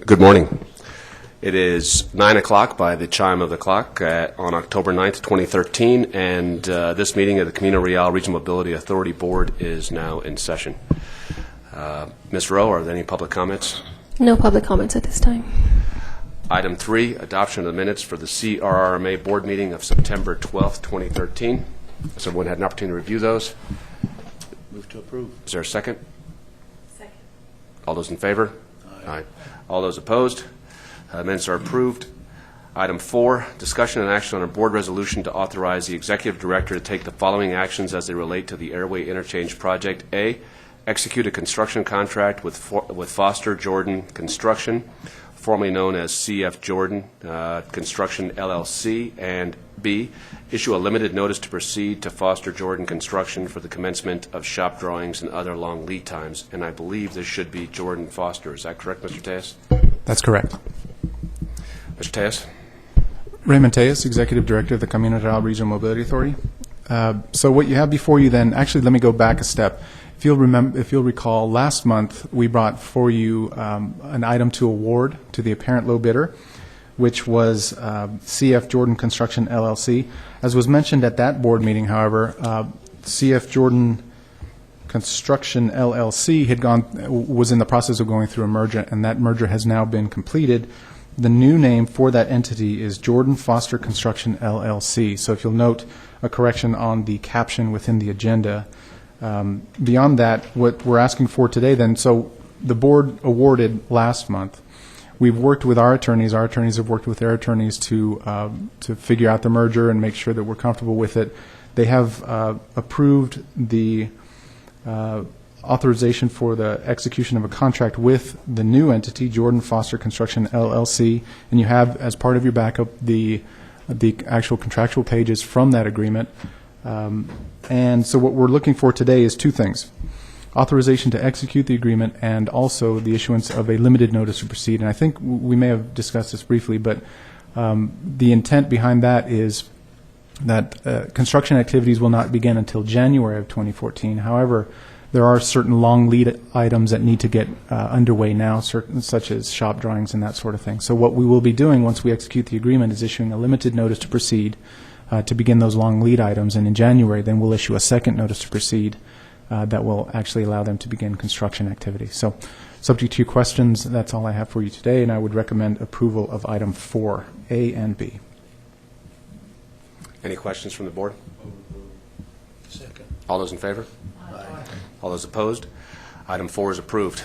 Good morning. It is 9 o'clock by the chime of the clock on October 9th, 2013, and this meeting of the Camino Real Regional Mobility Authority Board is now in session. Ms. Rowe, are there any public comments? No public comments at this time. Item 3, adoption of the minutes for the CRRMA board meeting of September 12th, 2013. Has everyone had an opportunity to review those? Move to approve. Is there a second? Second. All those in favor? Aye. All those opposed? Minutes are approved. Item 4, discussion and action on a board resolution to authorize the executive director to take the following actions as they relate to the Airway Interchange project. A, execute a construction contract with Foster Jordan Construction, formerly known as CF Jordan Construction LLC, and B, issue a limited notice to proceed to Foster Jordan Construction for the commencement of shop drawings and other long lead times. And I believe this should be Jordan Foster. Is that correct, Mr. Tejas? That's correct. Mr. Tejas? Raymond Tejas, Executive Director of the Camino Real Regional Mobility Authority. So what you have before you then, actually let me go back a step. If you'll recall, last month we brought for you an item to award to the apparent low bidder, which was CF Jordan Construction LLC. As was mentioned at that board meeting, however, CF Jordan Construction LLC was in the process of going through a merger, and that merger has now been completed. The new name for that entity is Jordan Foster Construction LLC. So if you'll note a correction on the caption within the agenda. Beyond that, what we're asking for today then, so the board awarded last month. We've worked with our attorneys. Our attorneys have worked with their attorneys to figure out the merger and make sure that we're comfortable with it. They have approved the authorization for the execution of a contract with the new entity, Jordan Foster Construction LLC, and you have, as part of your backup, the actual contractual pages from that agreement. And so what we're looking for today is two things: authorization to execute the agreement and also the issuance of a limited notice to proceed. And I think we may have discussed this briefly, but the intent behind that is that construction activities will not begin until January of 2014. However, there are certain long lead items that need to get underway now, such as shop drawings and that sort of thing. So what we will be doing once we execute the agreement is issuing a limited notice to proceed to begin those long lead items, and in January then we'll issue a second notice to proceed that will actually allow them to begin construction activity. So subject to your questions, that's all I have for you today, and I would recommend approval of item 4, A and B. Any questions from the board? Second. All those in favor? Aye. All those opposed? Item 4 is approved.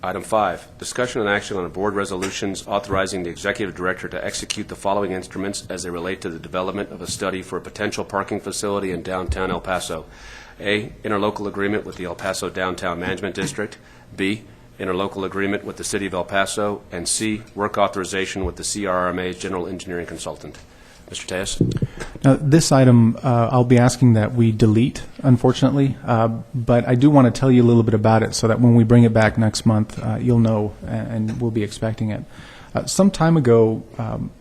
Item 5, discussion and action on a board resolutions authorizing the executive director to execute the following instruments as they relate to the development of a study for a potential parking facility in downtown El Paso. A, interlocal agreement with the El Paso Downtown Management District. B, interlocal agreement with the City of El Paso. And C, work authorization with the CRRMA General Engineering Consultant. Mr. Tejas? Now, this item I'll be asking that we delete, unfortunately, but I do want to tell you a little bit about it so that when we bring it back next month, you'll know and we'll be expecting it. Some time ago,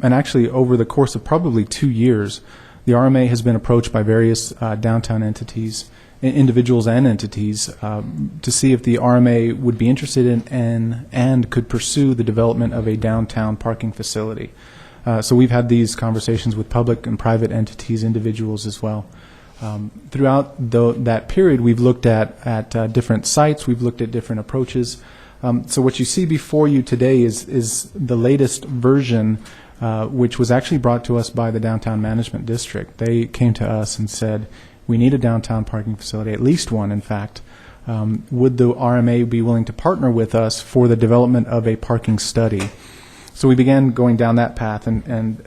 and actually over the course of probably 2 years, the RMA has been approached by various downtown entities, individuals and entities, to see if the RMA would be interested in and could pursue the development of a downtown parking facility. So we've had these conversations with public and private entities, individuals as well. Throughout that period, we've looked at different sites. We've looked at different approaches. So what you see before you today is the latest version, which was actually brought to us by the Downtown Management District. They came to us and said, we need a downtown parking facility, at least one, in fact. Would the RMA be willing to partner with us for the development of a parking study? So we began going down that path, and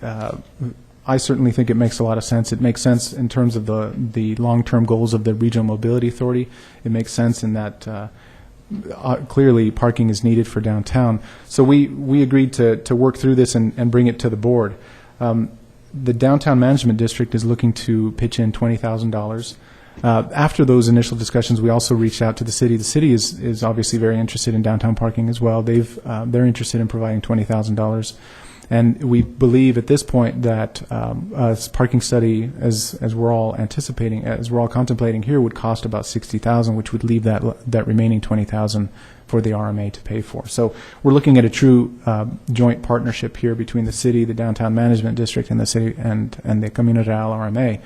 I certainly think it makes a lot of sense. It makes sense in terms of the long-term goals of the Regional Mobility Authority. It makes sense in that clearly parking is needed for downtown. So we agreed to work through this and bring it to the board. The Downtown Management District is looking to pitch in $20,000. After those initial discussions, we also reached out to the city. The city is obviously very interested in downtown parking as well. They're interested in providing $20,000. And we believe at this point that a parking study, as we're all anticipating, as we're all contemplating here, would cost about $60,000, which would leave that remaining $20,000 for the RMA to pay for. So we're looking at a true joint partnership here between the city, the downtown management district, and the city and the Comunidad RMA.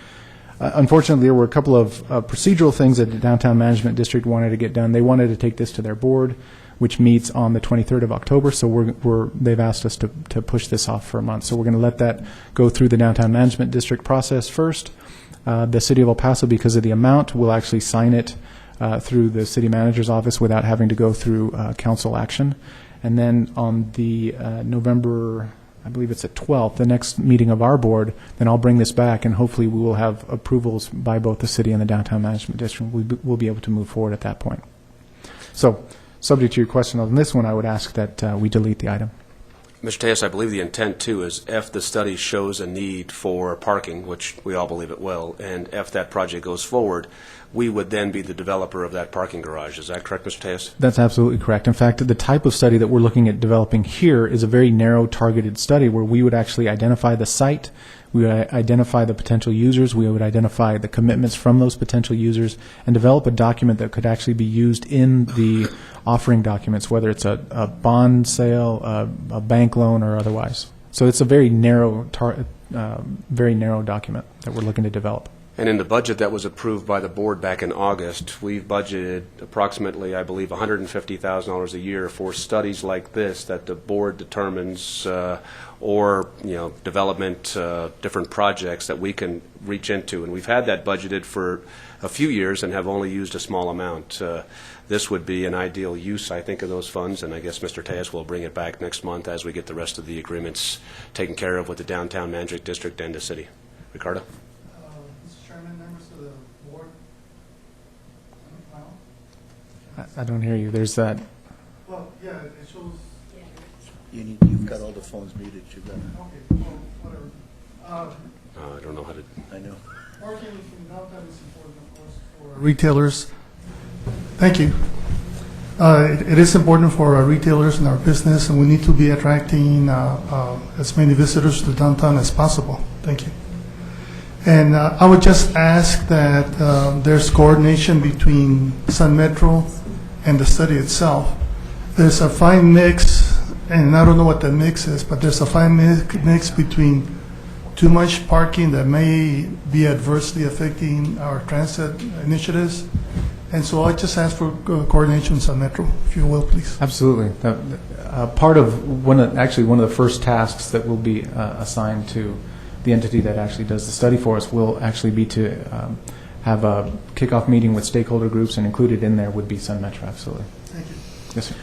Unfortunately, there were a couple of procedural things that the downtown management district wanted to get done. They wanted to take this to their board, which meets on the 23rd of October. So they've asked us to push this off for a month. So we're going to let that go through the downtown management district process first. The city of El Paso, because of the amount, will actually sign it through the city manager's office without having to go through council action. And then on the November, I believe it's the 12th, the next meeting of our board, then I'll bring this back, and hopefully we will have approvals by both the city and the downtown management district. We'll be able to move forward at that point. So, subject to your question on this one, I would ask that we delete the item. Mr. Tejas, I believe the intent, too, is if the study shows a need for parking, which we all believe it will, and if that project goes forward, we would then be the developer of that parking garage. Is that correct, Mr. Tejas? That's absolutely correct. In fact, the type of study that we're looking at developing here is a very narrow, targeted study where we would actually identify the site, we would identify the potential users, we would identify the commitments from those potential users, and develop a document that could actually be used in the offering documents, whether it's a bond sale, a bank loan, or otherwise. So it's a very narrow document that we're looking to develop. And in the budget that was approved by the board back in August, we've budgeted approximately, I believe, $150,000 a year for studies like this that the board determines, or development, different projects that we can reach into. And we've had that budgeted for a few years and have only used a small amount. This would be an ideal use, I think, of those funds, and I guess Mr. Tejas will bring it back next month as we get the rest of the agreements taken care of with the downtown management district and the city. Ricardo? Mr. Chairman, members of the board. I don't hear you. There's that. Well, yeah, it shows. You've got all the phones muted. You've got. Okay, well, whatever. I don't know how to. I know. Parking in downtown is important, of course, for retailers. Thank you. It is important for our retailers and our business, and we need to be attracting as many visitors to downtown as possible. Thank you. And I would just ask that there's coordination between Sun Metro and the study itself. There's a fine mix, and I don't know what the mix is, but there's a fine mix between too much parking that may be adversely affecting our transit initiatives. And so I just ask for coordination with Sun Metro, if you will, please. Absolutely. Part of one of the first tasks that will be assigned to the entity that actually does the study for us will actually be to have a kickoff meeting with stakeholder groups, and included in there would be Sun Metro. Absolutely. Thank you. Yes, sir.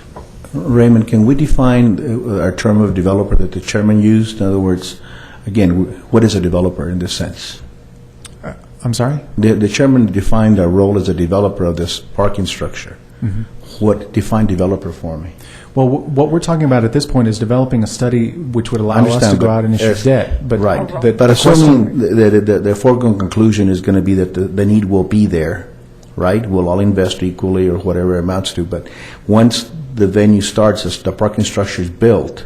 Raymond, can we define our term of developer that the chairman used? In other words, again, what is a developer in this sense? I'm sorry? The chairman defined our role as a developer of this parking structure. Mm-hmm. What define developer for me? Well, what we're talking about at this point is developing a study which would allow us to go out and issue debt. But right. the But question- assuming the foregone conclusion is going to be that the need will be there, right? We'll all invest equally or whatever it amounts to. But once the venue starts, as the parking structure is built,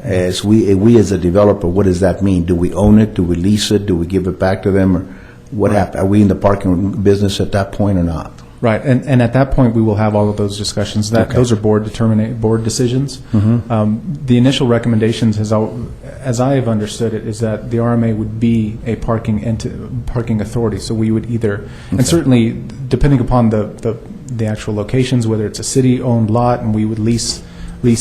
as we as a developer, what does that mean? Do we own it? Do we lease it? Do we give it back to them? Or what happens? Are we in the parking business at that point or not? Right, and at that point, we will have all of those discussions. Those are board decisions. Mm-hmm. The initial recommendations, as I have understood it, is that the RMA would be a parking authority. So we would either, and certainly depending upon the actual locations, whether it's a city-owned lot and we would lease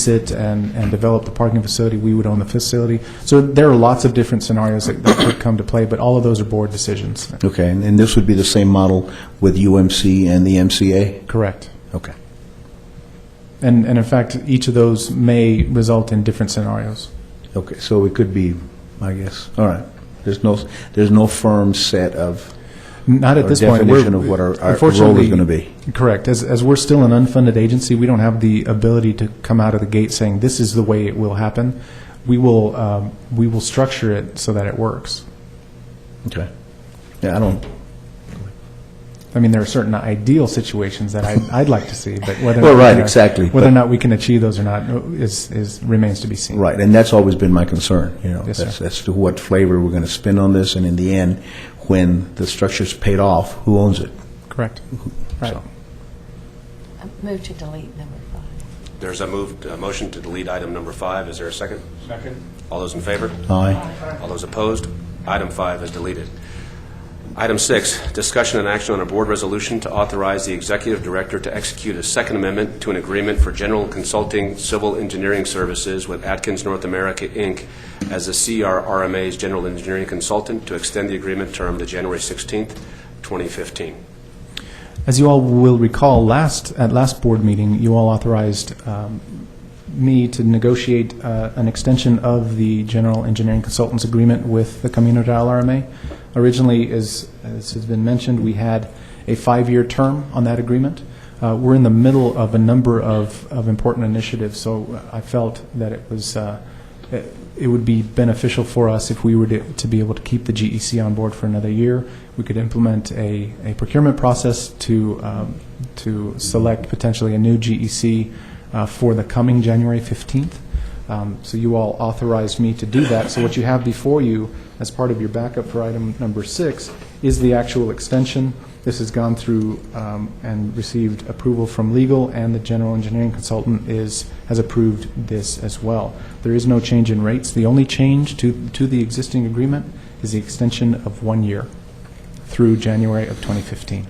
it and develop the parking facility, we would own the facility. So there are lots of different scenarios that could come to play, but all of those are board decisions. Okay, and this would be the same model with UMC and the MCA? Correct. Okay. And in fact, each of those may result in different scenarios. Okay, so it could be, I guess, all right. There's no firm set of Not at or this point. definition of what our role Unfortunately, is going to be. Correct. As we're still an unfunded agency, we don't have the ability to come out of the gate saying this is the way it will happen. We will structure it so that it works. Okay. Yeah, I don't. I mean, there are certain ideal situations that I'd like to see, but whether Well, or not right, we are- exactly, whether or but- not we can achieve those or not remains to be seen. Right, and that's always been my concern, Yes, sir. as to what flavor we're going to spin on this, and in the end, when the structure's paid off, who owns it? Correct. Right. So- Move to delete number 5. There's a motion to delete item number 5. Is there a second? Second. All those in favor? Aye. All those opposed? Item 5 is deleted. Item 6, discussion and action on a board resolution to authorize the executive director to execute a second amendment to an agreement for general consulting civil engineering services with Atkins North America, Inc. as the CRRMA's general engineering consultant to extend the agreement term to January 16th, 2015. As you all will recall, at last board meeting, you all authorized me to negotiate an extension of the general engineering consultants agreement with the Camino del RMA. Originally, as has been mentioned, we had a 5-year term on that agreement. We're in the middle of a number of important initiatives, so I felt that it would be beneficial for us if we were to be able to keep the GEC on board for another year. We could implement a procurement process to select potentially a new GEC for the coming January 15th. So you all authorized me to do that. So what you have before you as part of your backup for item number 6 is the actual extension. This has gone through and received approval from legal, and the general engineering consultant has approved this as well. There is no change in rates. The only change to the existing agreement is the extension of 1 year through January of 2015.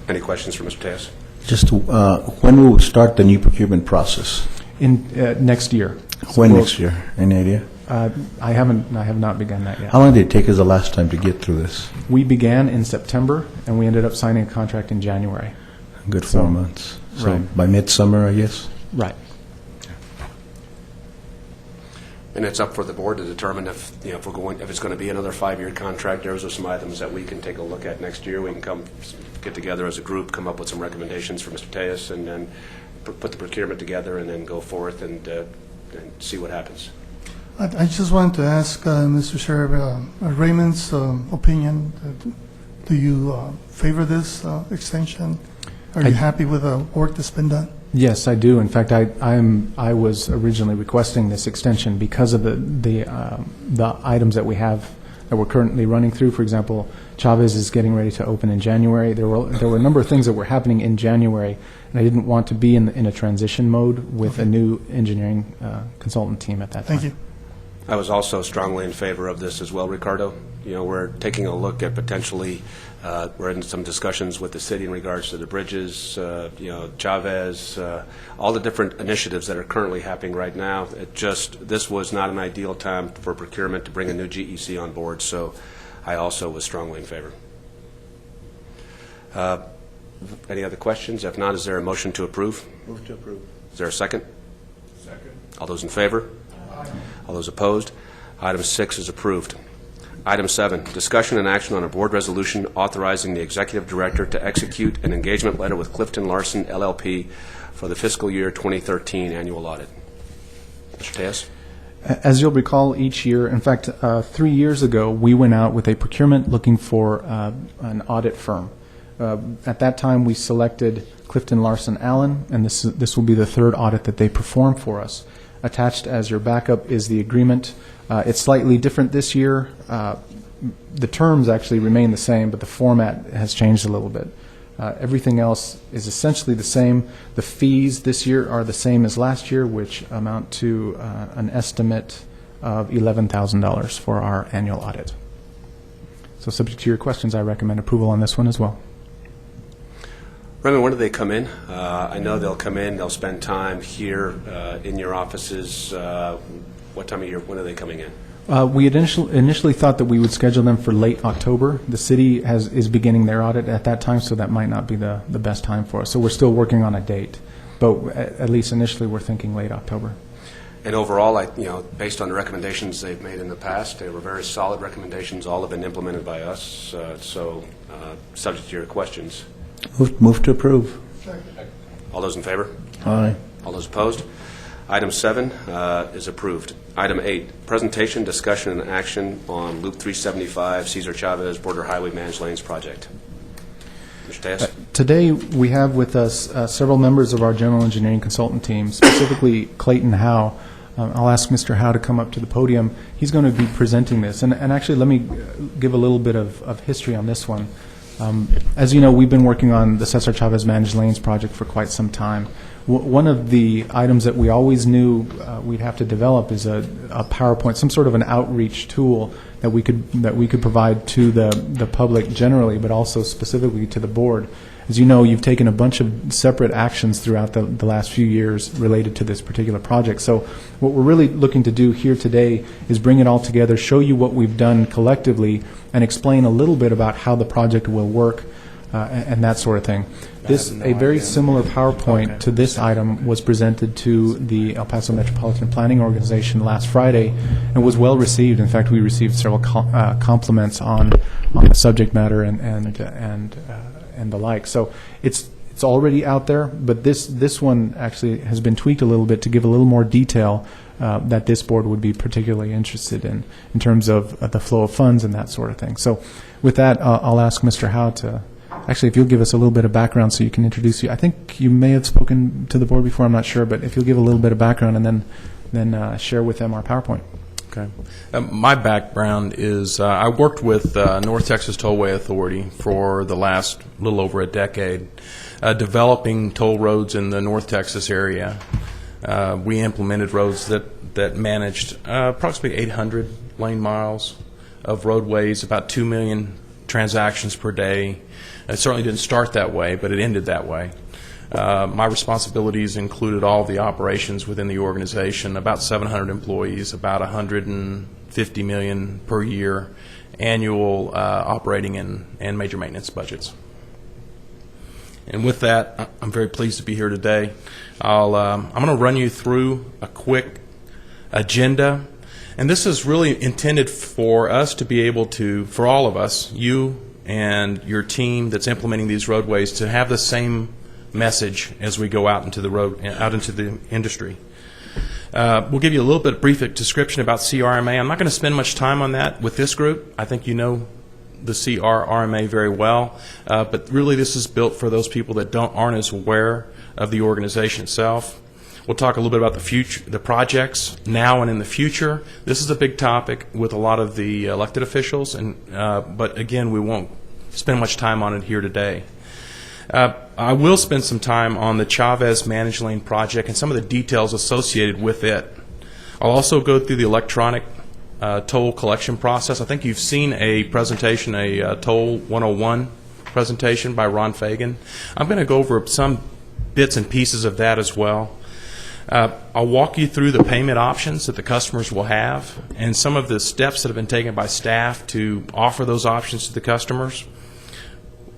Any questions for Mr. Tejas? Just, when will we start the new procurement process? In next year. When Well, next year? Any idea? I have not begun that yet. How long did it take us the last time to get through this? We began in September, and we ended up signing a contract in January. Good So- 4 months. So right. by midsummer, I guess? Right. And it's up for the board to determine if it's going to be another 5-year contract. Those are some items that we can take a look at next year. We can get together as a group, come up with some recommendations for Mr. Tejas, and then put the procurement together, and then go forth and see what happens. I just wanted to ask Mr. Sheriff Raymond's opinion. Do you favor this extension? Are you happy with the work that's been done? Yes, I do. In fact, I was originally requesting this extension because of the items that we have that we're currently running through. For example, Chavez is getting ready to open in January. There were a number of things that were happening in January, and I didn't want to be in a transition mode with a new engineering consultant team at that time. Thank you. I was also strongly in favor of this as well, Ricardo. We're taking a look at potentially, we're in some discussions with the city in regards to the bridges, Chavez, all the different initiatives that are currently happening right now. This was not an ideal time for procurement to bring a new GEC on board, so I also was strongly in favor. Any other questions? If not, is there a motion to approve? Move to approve. Is there a second? Second. All those in favor? All those opposed? Item 6 is approved. Item 7, discussion and action on a board resolution authorizing the executive director to execute an engagement letter with Clifton Larson LLP for the fiscal year 2013 annual audit. Mr. Tejas? As you'll recall, each year, in fact, 3 years ago, we went out with a procurement looking for an audit firm. At that time, we selected Clifton Larson Allen, and this will be the 3rd audit that they perform for us. Attached as your backup is the agreement. It's slightly different this year. The terms actually remain the same, but the format has changed a little bit. Everything else is essentially the same. The fees this year are the same as last year, which amount to an estimate of $11,000 for our annual audit. So subject to your questions, I recommend approval on this one as well. Raymond, when do they come in? I know they'll come in, they'll spend time here in your offices. What time of year, when are they coming in? We initially thought that we would schedule them for late October. The city is beginning their audit at that time, so that might not be the best time for us. So we're still working on a date, but at least initially we're thinking late October. And overall, based on the recommendations they've made in the past, they were very solid recommendations. All have been implemented by us. Subject to your questions. Move to approve. All those in favor? Aye. All those opposed? Item 7 is approved. Item 8, presentation, discussion, and action on Loop 375 Cesar Chavez Border Highway Managed Lanes project. Mr. Tejas? Today, we have with us several members of our general engineering consultant team, specifically Clayton Howe. I'll ask Mr. Howe to come up to the podium. He's going to be presenting this. And actually, let me give a little bit of history on this one. As you know, we've been working on the Cesar Chavez Managed Lanes project for quite some time. One of the items that we always knew we'd have to develop is a PowerPoint, some sort of an outreach tool that we could provide to the public generally, but also specifically to the board. As you know, you've taken a bunch of separate actions throughout the last few years related to this particular project. So what we're really looking to do here today is bring it all together, show you what we've done collectively, and explain a little bit about how the project will work and that sort of thing. A very similar PowerPoint to this item was presented to the El Paso Metropolitan Planning Organization last Friday and was well received. In fact, we received several compliments on the subject matter and the like. So it's already out there, but this one actually has been tweaked a little bit to give a little more detail that this board would be particularly interested in terms of the flow of funds and that sort of thing. So with that, I'll ask Mr. Howe to, actually, if you'll give us a little bit of background so you can introduce you. I think you may have spoken to the board before, I'm not sure, but if you'll give a little bit of background and then share with them our PowerPoint. Okay. My background is I worked with North Texas Tollway Authority for the last little over a decade, developing toll roads in the North Texas area. We implemented roads that managed approximately 800 lane miles of roadways, about 2 million transactions per day. It certainly didn't start that way, but it ended that way. My responsibilities included all of the operations within the organization, about 700 employees, about $150 million per year annual operating and major maintenance budgets. And with that, I'm very pleased to be here today. I'm going to run you through a quick agenda, and this is really intended for us to be able to, for all of us, you and your team that's implementing these roadways, to have the same message as we go out into the road, out into the industry. We'll give you a little bit of brief description about CRRMA. I'm not going to spend much time on that with this group. I think you know the CRRMA very well, but really this is built for those people that aren't as aware of the organization itself. We'll talk a little bit about the future, the projects now and in the future. This is a big topic with a lot of the elected officials, but again, we won't spend much time on it here today. I will spend some time on the Chavez Managed Lane project and some of the details associated with it. I'll also go through the electronic toll collection process. I think you've seen a presentation, a Toll 101 presentation by Ron Fagan. I'm going to go over some bits and pieces of that as well. I'll walk you through the payment options that the customers will have and some of the steps that have been taken by staff to offer those options to the customers.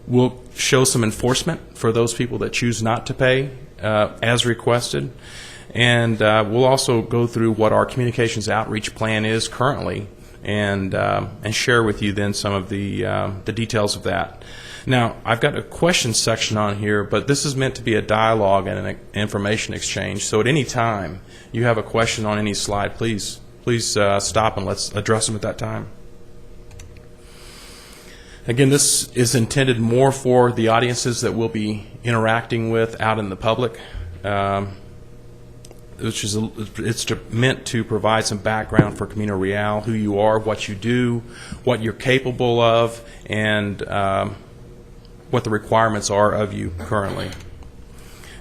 We'll show some enforcement for those people that choose not to pay as requested. And we'll also go through what our communications outreach plan is currently and share with you then some of the details of that. Now, I've got a question section on here, but this is meant to be a dialogue and an information exchange. So at any time you have a question on any slide, please stop and let's address them at that time. Again, this is intended more for the audiences that we'll be interacting with out in the public, it's meant to provide some background for Camino Real, who you are, what you do, what you're capable of, and what the requirements are of you currently.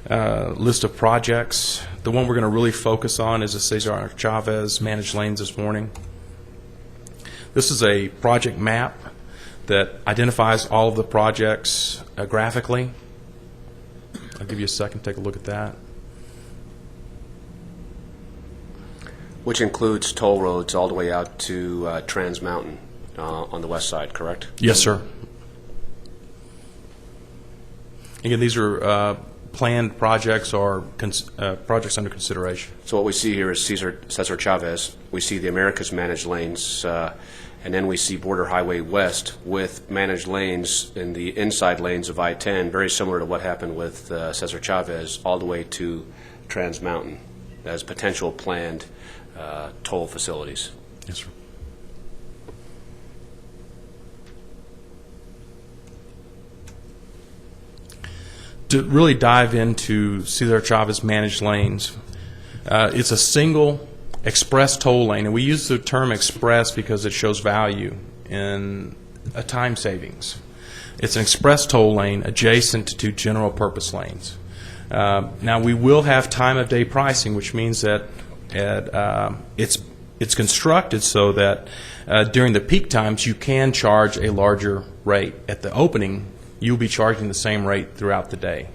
List of projects. The one we're going to really focus on is the Cesar Chavez Managed Lanes this morning. This is a project map that identifies all of the projects graphically. I'll give you a second to take a look at that. Which includes toll roads all the way out to Trans Mountain on the west side, correct? Yes, sir. Again, these are planned projects or projects under consideration. So what we see here is Cesar Chavez. We see the Americas Managed Lanes, and then we see Border Highway West with managed lanes in the inside lanes of I-10, very similar to what happened with Cesar Chavez, all the way to Trans Mountain as potential planned toll facilities. Yes, sir. to really dive into Cesar Chavez managed lanes, it's a single express toll lane, and we use the term express because it shows value in a time savings. It's an express toll lane adjacent to general purpose lanes. Now we will have time of day pricing, which means that it's constructed so that during the peak times you can charge a larger rate. At the opening, you'll be charging the same rate throughout the day.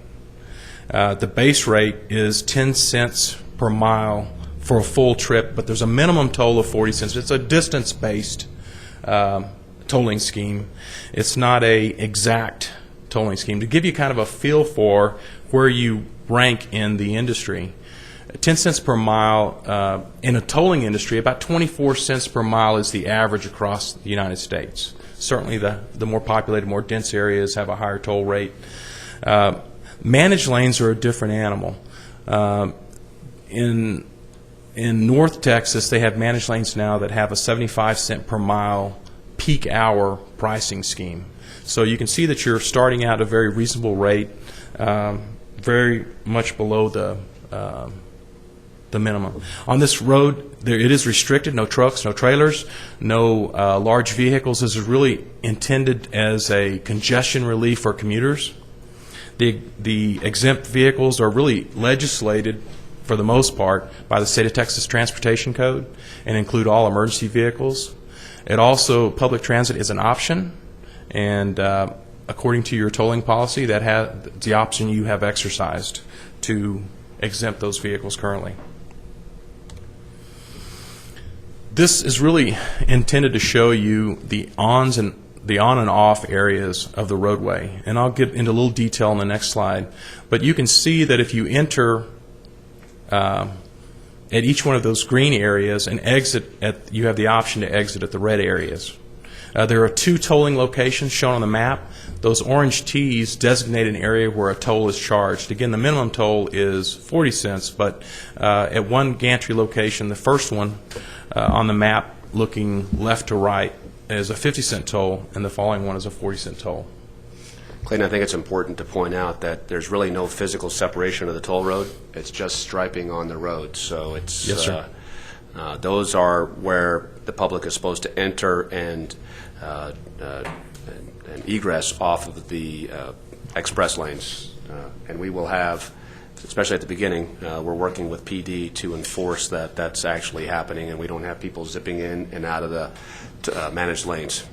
The base rate is 10 cents per mile for a full trip, but there's a minimum toll of 40 cents. It's a distance-based tolling scheme. It's not a exact tolling scheme. To give you kind of a feel for where you rank in the industry, 10 cents per mile in a tolling industry, about 24 cents per mile is the average across the United States. Certainly the more populated, more dense areas have a higher toll rate. Managed lanes are a different animal. In North Texas, they have managed lanes now that have a 75 cent per mile peak hour pricing scheme. So you can see that you're starting out at a very reasonable rate, very much below the minimum. On this road, it is restricted, no trucks, no trailers, no large vehicles. This is really intended as a congestion relief for commuters. The exempt vehicles are really legislated, for the most part, by the State of Texas Transportation Code and include all emergency vehicles. It also, public transit is an option, and according to your tolling policy, that has the option you have exercised to exempt those vehicles currently. This is really intended to show you the on and off areas of the roadway, and I'll get into a little detail in the next slide. But you can see that if you enter at each one of those green areas and you have the option to exit at the red areas. There are 2 tolling locations shown on the map. Those orange T's designate an area where a toll is charged. Again, the minimum toll is 40 cents, but at one gantry location, the first one on the map looking left to right, is a 50-cent toll, and the following one is a 40-cent toll. Clayton, I think it's important to point out that there's really no physical separation of the toll road. It's just striping on the road. So it's Yes, sir. Those are where the public is supposed to enter and egress off of the express lanes. And we will have, especially at the beginning, we're working with PD to enforce that that's actually happening, and we don't have people zipping in and out of the managed lanes.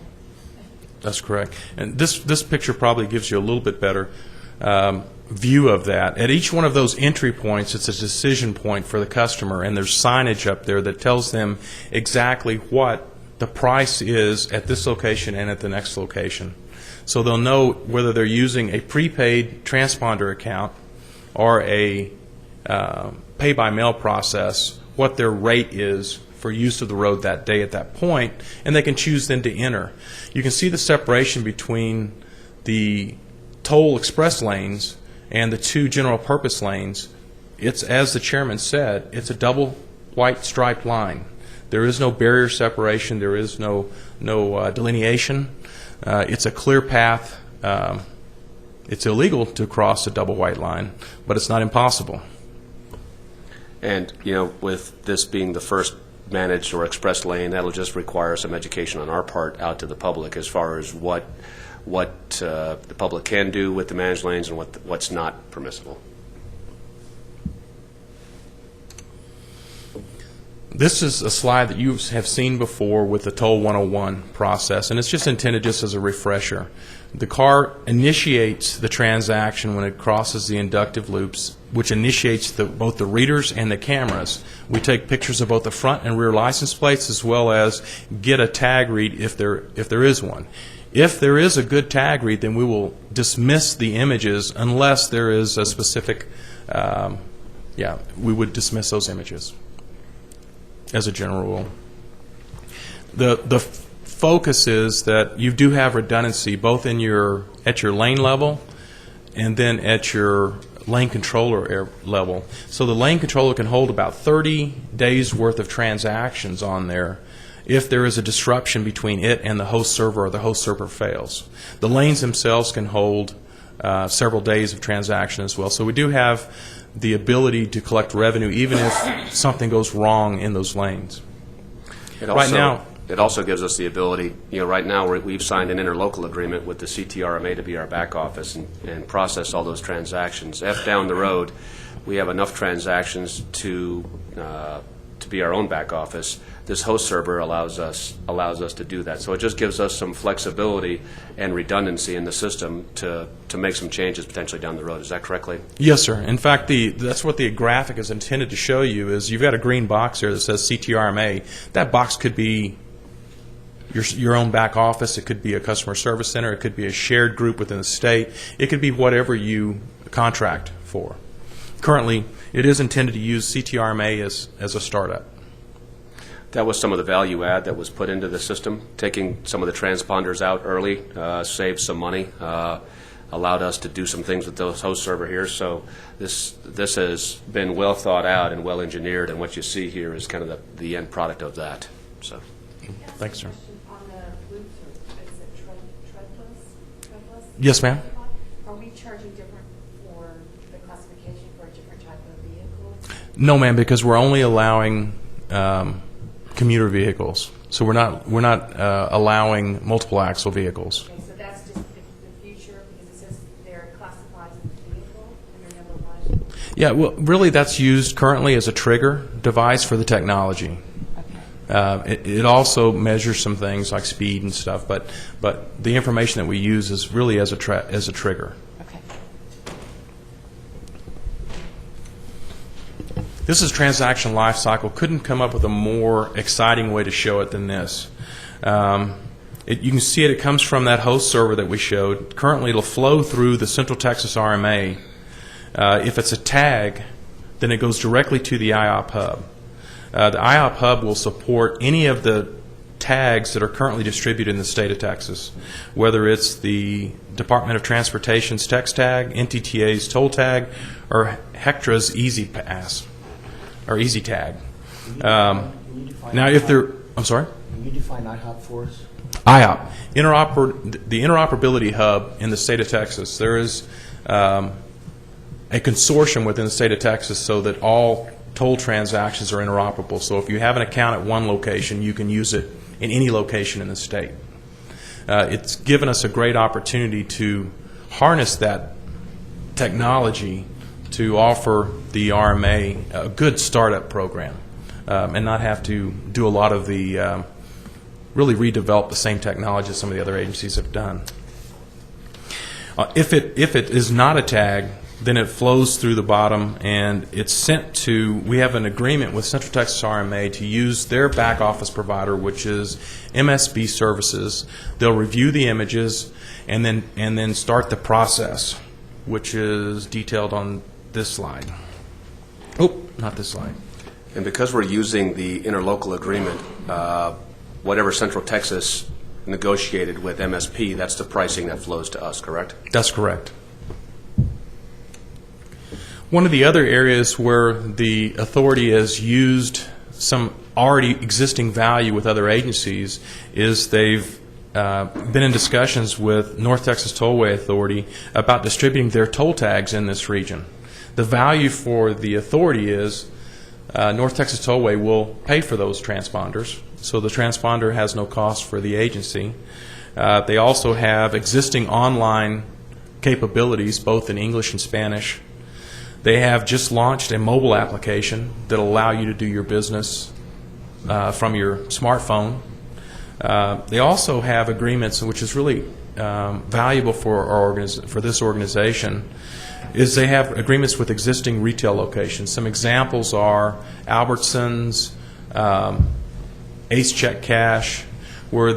That's correct. And this picture probably gives you a little bit better view of that. At each one of those entry points, it's a decision point for the customer, and there's signage up there that tells them exactly what the price is at this location and at the next location. So they'll know whether they're using a prepaid transponder account or a pay-by-mail process, what their rate is for use of the road that day at that point, and they can choose then to enter. You can see the separation between the toll express lanes and the 2 general purpose lanes. It's, as the chairman said, it's a double white striped line. There is no barrier separation. There is no delineation. It's a clear path. It's illegal to cross a double white line, but it's not impossible. And, with this being the first managed or express lane, that'll just require some education on our part out to the public as far as what the public can do with the managed lanes and what's not permissible. This is a slide that you have seen before with the Toll 101 process, and it's just intended just as a refresher. The car initiates the transaction when it crosses the inductive loops, which initiates both the readers and the cameras. We take pictures of both the front and rear license plates, as well as get a tag read if there is one. If there is a good tag read, then we will dismiss the images unless there is a specific, we would dismiss those images as a general rule. The focus is that you do have redundancy both at your lane level and then at your lane controller level. So the lane controller can hold about 30 days worth of transactions on there if there is a disruption between it and the host server or the host server fails. The lanes themselves can hold several days of transaction as well. So we do have the ability to collect revenue even if something goes wrong in those lanes. Right now, it also gives us the ability, right now we've signed an interlocal agreement with the CRRMA to be our back office and process all those transactions. If down the road we have enough transactions to be our own back office, this host server allows us to do that. So it just gives us some flexibility and redundancy in the system to make some changes potentially down the road. Is that correctly? yes, sir. In fact, that's what the graphic is intended to show you. Is you've got a green box here that says CTRMA. That box could be your own back office. It could be a customer service center. It could be a shared group within the state. It could be whatever you contract for. Currently, it is intended to use CTRMA as a startup. That was some of the value add that was put into the system. Taking some of the transponders out early saved some money, allowed us to do some things with the host server here. So this has been well thought out and well engineered, and what you see here is kind of the end product of that. So, Thanks, sir. On the route, is it treadless? Yes, ma'am. Are we charging different for the classification for a different type of vehicle? No, ma'am, because we're only allowing commuter vehicles. So we're not allowing multiple axle vehicles. Okay, so that's just the future, because it says they're classified as a vehicle and they're number one? Yeah, well, really that's used currently as a trigger device for the technology. It also measures some things like speed and stuff, but the information that we use is really as a trigger. Okay. This is transaction life cycle. Couldn't come up with a more exciting way to show it than this. You can see it comes from that host server that we showed. Currently, it'll flow through the Central Texas RMA. If it's a tag, then it goes directly to the IOP hub. The IOP hub will support any of the tags that are currently distributed in the state of Texas, whether it's the Department of Transportation's text tag, NTTA's toll tag, or Hectra's Easy Pass or Easy Tag. Now, if they're, I'm sorry? Can you define IHOP for us? IOP, the interoperability hub in the state of Texas. There is a consortium within the state of Texas so that all toll transactions are interoperable. So if you have an account at one location, you can use it in any location in the state. It's given us a great opportunity to harness that technology to offer the RMA a good startup program and not have to do a lot of the really redevelop the same technology some of the other agencies have done. If it is not a tag, then it flows through the bottom and it's sent to, we have an agreement with Central Texas RMA to use their back office provider, which is MSB Services. They'll review the images and then start the process, which is detailed on this slide. Oh, not this slide. and because we're using the interlocal agreement, whatever Central Texas negotiated with MSP, that's the pricing that flows to us, correct? That's correct. One of the other areas where the authority has used some already existing value with other agencies is they've been in discussions with North Texas Tollway Authority about distributing their toll tags in this region. The value for the authority is North Texas Tollway will pay for those transponders, so the transponder has no cost for the agency. They also have existing online capabilities, both in English and Spanish. They have just launched a mobile application that will allow you to do your business from your smartphone. They also have agreements, which is really valuable for this organization, is they have agreements with existing retail locations. Some examples are Albertsons, Ace Check Cash, where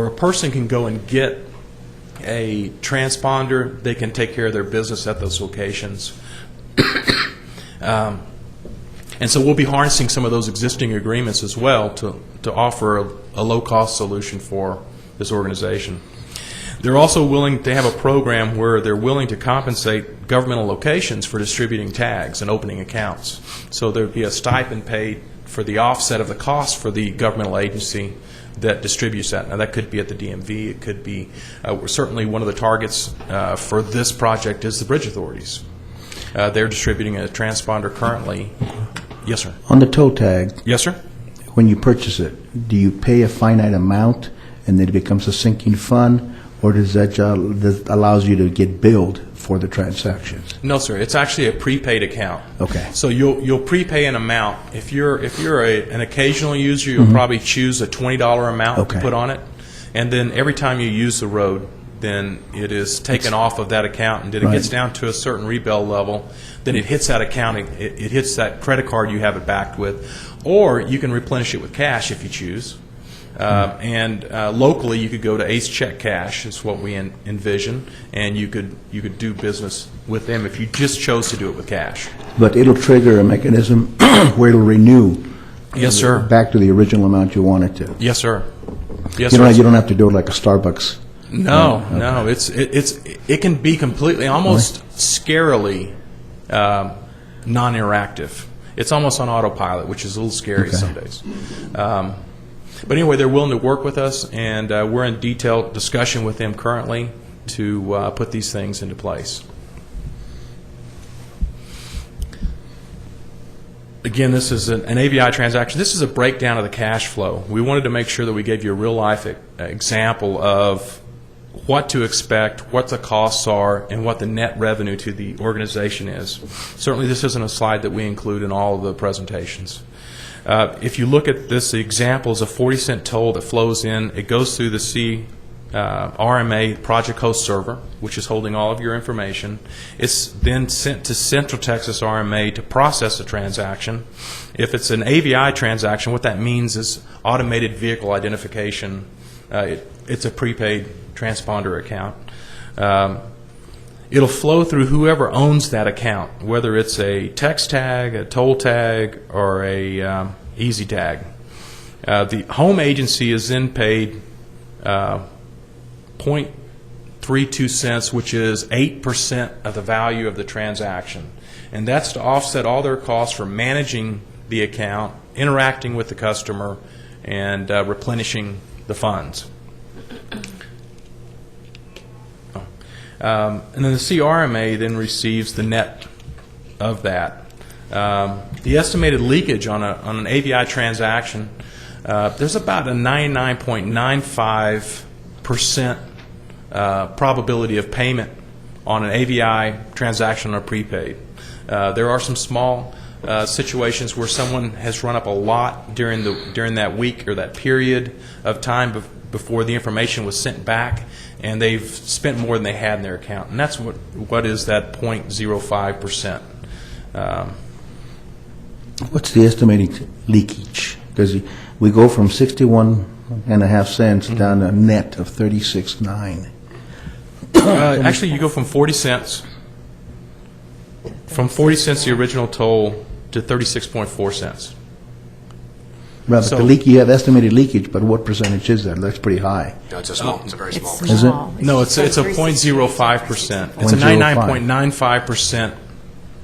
a person can go and get a transponder. They can take care of their business at those locations. And so we'll be harnessing some of those existing agreements as well to offer a low-cost solution for this organization. They're also willing to have a program where they're willing to compensate governmental locations for distributing tags and opening accounts. So there'd be a stipend paid for the offset of the cost for the governmental agency that distributes that. Now, that could be at the DMV. It could be certainly one of the targets for this project is the bridge authorities. They're distributing a transponder currently. Yes, sir. On the tow tag, Yes, sir. when you purchase it, do you pay a finite amount and then it becomes a sinking fund, or does that allows you to get billed for the transactions? No, sir. It's actually a prepaid account. Okay. So you'll prepay an amount. If you're an occasional user, you'll probably choose a $20 amount Okay. to put on it, and then every time you use the road, then it is taken off of that account, and then it gets Right. down to a certain rebill level. Then it hits that accounting. It hits that credit card you have it backed with, or you can replenish it with cash if you choose. And locally, you could go to Ace Check Cash, is what we envision, and you could do business with them if you just chose to do it with cash. But it'll trigger a mechanism where it'll renew Yes, sir. back to the original amount you want it to. Yes, sir. Yes, You sir. don't have to do it like a Starbucks. No, no. It can be completely, almost scarily non-interactive. It's almost on autopilot, which is a little scary Okay. some days. But anyway, they're willing to work with us, and we're in detailed discussion with them currently to put these things into place. Again, this is an AVI transaction. This is a breakdown of the cash flow. We wanted to make sure that we gave you a real-life example of what to expect, what the costs are, and what the net revenue to the organization is. Certainly, this isn't a slide that we include in all of the presentations. If you look at this, the example is a 40-cent toll that flows in. It goes through the CRRMA Project Host Server, which is holding all of your information. It's then sent to Central Texas RMA to process the transaction. If it's an AVI transaction, what that means is automated vehicle identification. It's a prepaid transponder account. It'll flow through whoever owns that account, whether it's a text tag, a toll tag, or a easy tag. The home agency is then paid 0.32 cents, which is 8% of the value of the transaction. And that's to offset all their costs for managing the account, interacting with the customer, and replenishing the funds. And then the CRRMA then receives the net of that. The estimated leakage on an AVI transaction, there's about a 99.95% probability of payment on an AVI transaction or prepaid. There are some small situations where someone has run up a lot during that week or that period of time before the information was sent back, and they've spent more than they had in their account, and that's what is that 0.05%. What's the estimated leakage? Because we go from 61.5 cents down to a net of 36.9. Actually, you go from 40 cents, the original toll, to 36.4 cents. Right, So- but the leak, you have estimated leakage, but what percentage is that? That's pretty high. No, it's a very small. It's Is it? small. No, it's a 0.05%. It's a 99.95%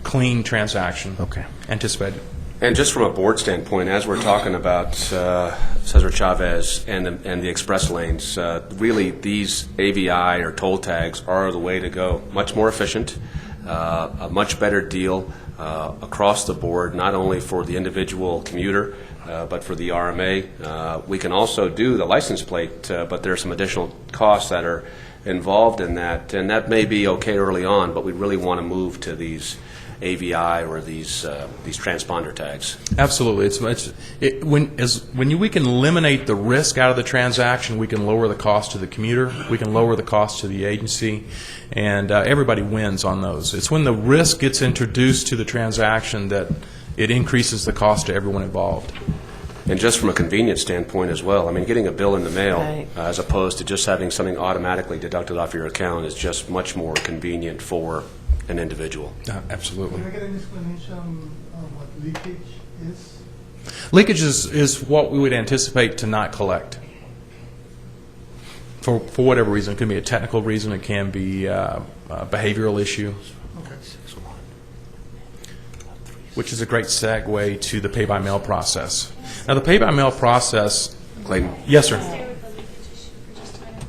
clean transaction. Okay. Anticipated. And just from a board standpoint, as we're talking about Cesar Chavez and the express lanes, really these AVI or toll tags are the way to go. Much more efficient, a much better deal across the board, not only for the individual commuter, but for the RMA. We can also do the license plate, but there are some additional costs that are involved in that, and that may be okay early on, but we really want to move to these AVI or these transponder tags. Absolutely. When we can eliminate the risk out of the transaction, we can lower the cost to the commuter, we can lower the cost to the agency, and everybody wins on those. It's when the risk gets introduced to the transaction that it increases the cost to everyone involved. And just from a convenience standpoint as well, I mean, getting a bill in the mail Right. as opposed to just having something automatically deducted off your account is just much more convenient for an individual. Absolutely. Can I get an explanation of what leakage is? Leakage is what we would anticipate to not collect. For whatever reason. It can be a technical reason. It can be a behavioral issue. Which is a great segue to the pay-by-mail process. Now, the pay-by-mail process Clayton? Yes, sir. Stay with the leakage issue for just a minute.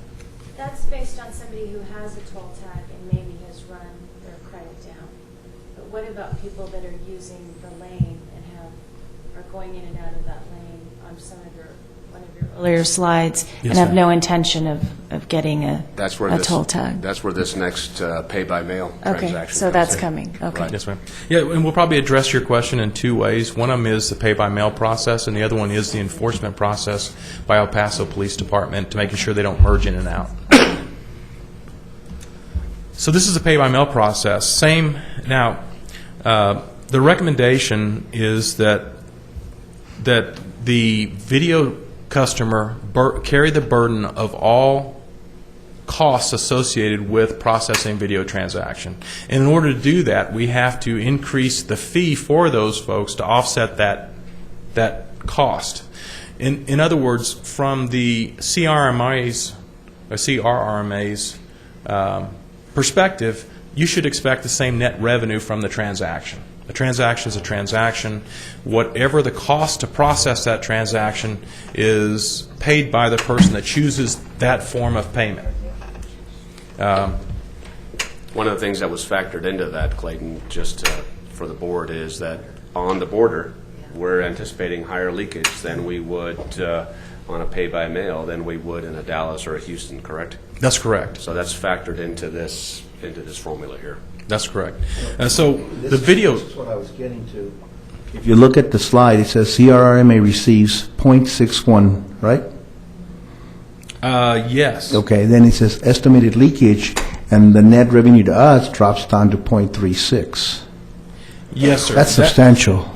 That's based on somebody who has a toll tag and maybe has run their credit down. But what about people that are using the lane and are going in and out of that lane on one of your earlier slides and Yes, have ma'am. no intention of getting a toll tag? That's where this next pay-by-mail Okay, transaction so comes that's in. coming. Okay. Right. Yes, ma'am. Yeah, and we'll probably address your question in two ways. One of them is the pay-by-mail process, and the other one is the enforcement process by El Paso Police Department to making sure they don't merge in and out. So this is a pay-by-mail process. Same. Now, the recommendation is that the video customer carry the burden of all costs associated with processing video transaction. And in order to do that, we have to increase the fee for those folks to offset that cost. In other words, from the CRRMA's perspective, you should expect the same net revenue from the transaction. A transaction is a transaction. Whatever the cost to process that transaction is paid by the person that chooses that form of payment. One of the things that was factored into that, Clayton, just for the board, is that on the border, we're anticipating higher leakage than we would on a pay-by-mail than we would in a Dallas or a Houston, correct? That's correct. So that's factored into this formula here. That's correct. So the video. This is what I was getting to. If you look at the slide, it says CRRMA receives .61, right? Yes. Okay, then it says estimated leakage, and the net revenue to us drops down to .36. Yes, sir. That's substantial.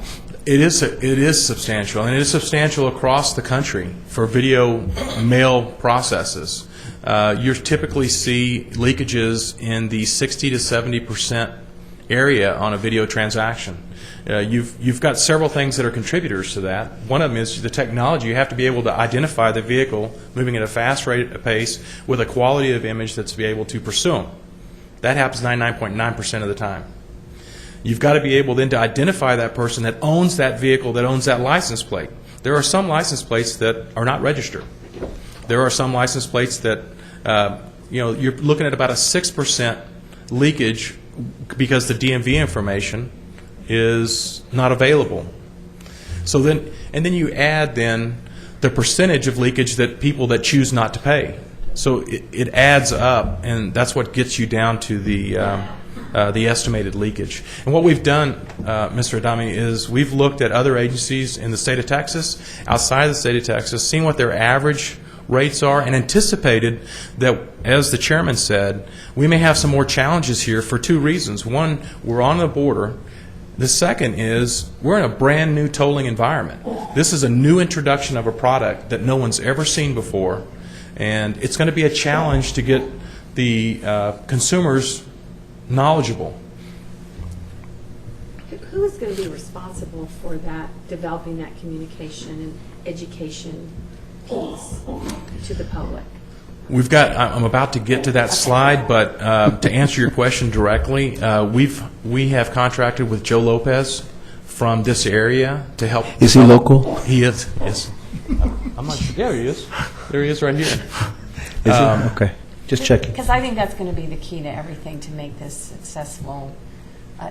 It is substantial, and it is substantial across the country for video mail processes. You typically see leakages in the 60 to 70% area on a video transaction. You've got several things that are contributors to that. One of them is the technology. You have to be able to identify the vehicle moving at a fast rate of pace with a quality of image that's be able to pursue them. That happens 99.9% of the time. You've got to be able then to identify that person that owns that vehicle, that owns that license plate. There are some license plates that are not registered. There are some license plates that, you're looking at about a 6% leakage because the DMV information is not available. So then you add then the percentage of leakage that people that choose not to pay. So it adds up, and that's what gets you down to the estimated leakage. And what we've done, Mr. Adami, is we've looked at other agencies in the state of Texas, outside of the state of Texas, seen what their average rates are, and anticipated that, as the chairman said, we may have some more challenges here for two reasons. One, we're on the border. The second is we're in a brand new tolling environment. This is a new introduction of a product that no one's ever seen before, and it's going to be a challenge to get the consumers knowledgeable. Who is going to be responsible for that, developing that communication and education piece to the public? We've got. I'm about to get to that slide, but to answer your question directly, we have contracted with Joe Lopez from this area to help. Is he local? He is. Yes. I'm not sure. There he is. There he is, right here. Is he? Okay, just checking. Because I think that's going to be the key to everything to make this successful,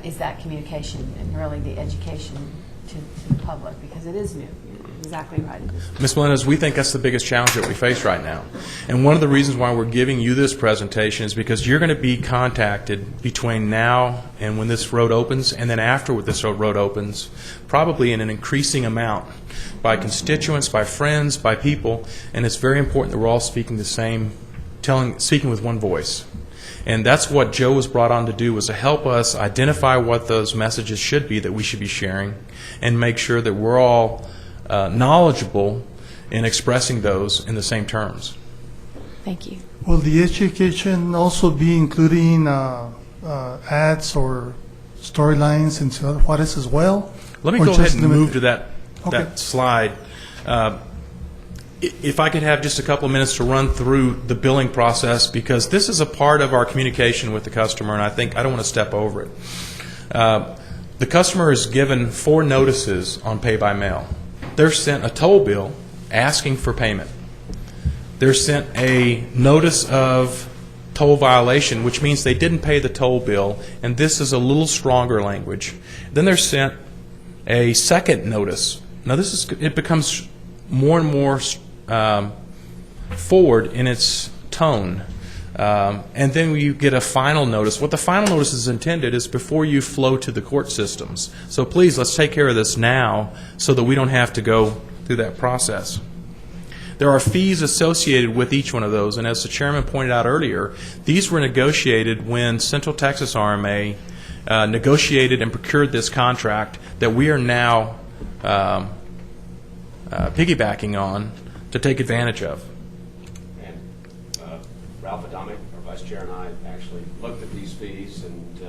is that communication and really the education to the public, because it is new. You're exactly right. It is. Ms. Melendez, we think that's the biggest challenge that we face right now. And one of the reasons why we're giving you this presentation is because you're going to be contacted between now and when this road opens, and then after this road opens, probably in an increasing amount, by constituents, by friends, by people, and it's very important that we're all speaking the same, speaking with one voice. And that's what Joe was brought on to do, was to help us identify what those messages should be that we should be sharing, and make sure that we're all knowledgeable in expressing those in the same terms. Thank you. Will the education also be including ads or storylines into Juarez as well? Let me Or go ahead just and limit- move to that Okay. slide. If I could have just a couple of minutes to run through the billing process, because this is a part of our communication with the customer, and I don't want to step over it. The customer is given 4 notices on pay-by-mail. They're sent a toll bill asking for payment. They're sent a notice of toll violation, which means they didn't pay the toll bill, and this is a little stronger language. Then they're sent a second notice. Now it becomes more and more forward in its tone. And then you get a final notice. What the final notice is intended is before you flow to the court systems. So please, let's take care of this now so that we don't have to go through that process. There are fees associated with each one of those, and as the chairman pointed out earlier, these were negotiated when Central Texas RMA negotiated and procured this contract that we are now piggybacking on to take advantage of. And Ralph Adamic, our vice chair, and I actually looked at these fees, and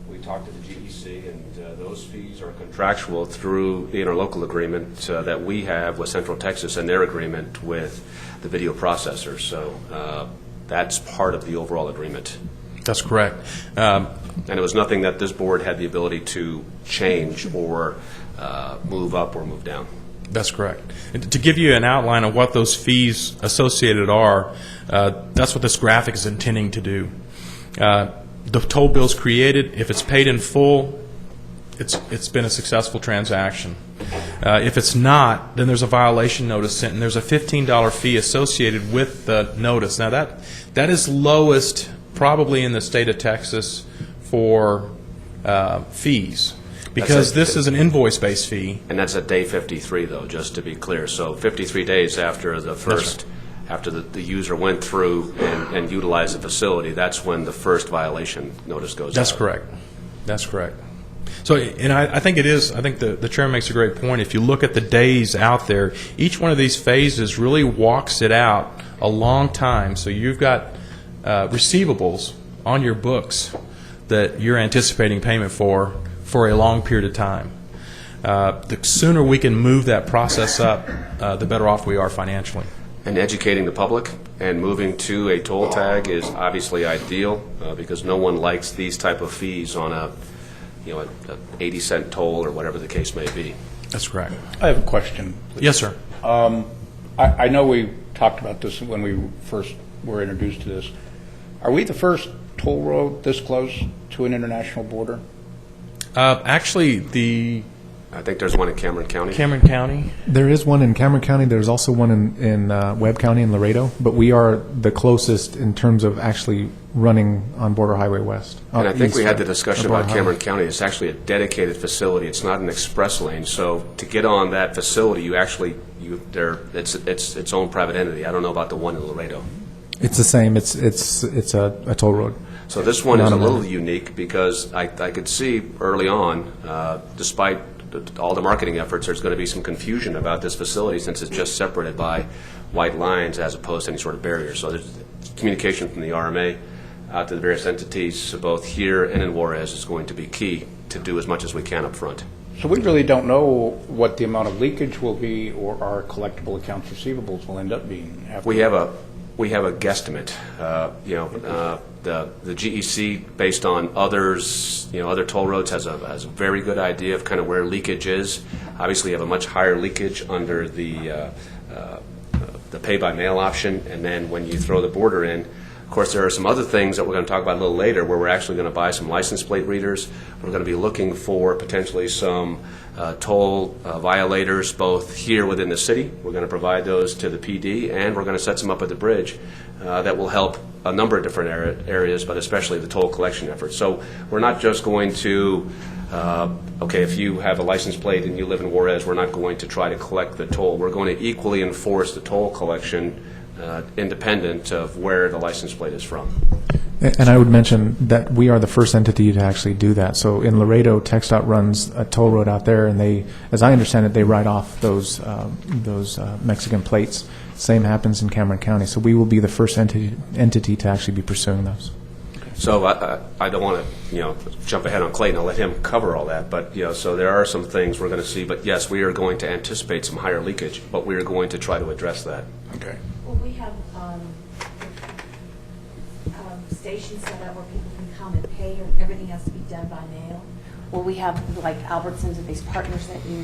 we talked to the GEC, and those fees are contractual through the interlocal agreement that we have with Central Texas and their agreement with the video processor. So that's part of the overall agreement. That's correct. And it was nothing that this board had the ability to change or move up or move down. That's correct. And to give you an outline of what those fees associated are, that's what this graphic is intending to do. The toll bill is created. If it's paid in full, it's been a successful transaction. If it's not, then there's a violation notice sent, and there's a $15 fee associated with the notice. Now that is lowest probably in the state of Texas for fees, because this is an invoice-based fee. And that's at day 53, though, just to be clear. So 53 days after the first, after the user went through and utilized the facility, that's when the first violation notice goes out. That's correct. That's correct. So, and I think it is, I think the chairman makes a great point. If you look at the days out there, each one of these phases really walks it out a long time. So you've got receivables on your books that you're anticipating payment for a long period of time. The sooner we can move that process up, the better off we are financially. And educating the public and moving to a toll tag is obviously ideal because no one likes these type of fees on a 80-cent toll or whatever the case may be. That's correct. I have a question. Yes, sir. I know we talked about this when we first were introduced to this. Are we the first toll road this close to an international border? Actually, I think there's one in Cameron County. Cameron County. There is one in Cameron County. There's also one in Webb County in Laredo, but we are the closest in terms of actually running on Border Highway West. And I think we had the discussion about Border Cameron County. It's actually a dedicated facility. It's not an express lane. So to get on that facility, it's its own private entity. I don't know about the one in Laredo. It's the same. It's a toll road. So this one is a little unique because I could see early on, despite all the marketing efforts, there's going to be some confusion about this facility since it's just separated by white lines as opposed to any sort of barrier. So there's communication from the RMA out to the various entities, both here and in Juarez, is going to be key to do as much as we can up front. So we really don't know what the amount of leakage will be or our collectible accounts receivables will end up being. We have a guesstimate. The GEC, based on others, other toll roads, has a very good idea of kind of where leakage is. Obviously, you have a much higher leakage under the pay-by-mail option, and then when you throw the border in, of course, there are some other things that we're going to talk about a little later where we're actually going to buy some license plate readers. We're going to be looking for potentially some toll violators both here within the city. We're going to provide those to the PD, and we're going to set some up at the bridge that will help a number of different areas, but especially the toll collection efforts. So we're not just going to, if you have a license plate and you live in Juarez, we're not going to try to collect the toll. We're going to equally enforce the toll collection independent of where the license plate is from. And I would mention that we are the first entity to actually do that. So in Laredo, TxDOT runs a toll road out there, and they, as I understand it, they write off those Mexican plates. Same happens in Cameron County. So we will be the first entity to actually be pursuing those. So I don't want to jump ahead on Clayton. I'll let him cover all that. But so there are some things we're going to see. But yes, we are going to anticipate some higher leakage, but we are going to try to address that. Okay. Well, we have stations set up where people can come and pay, or everything has to be done by mail. Well, we have like Albertsons and these partners that you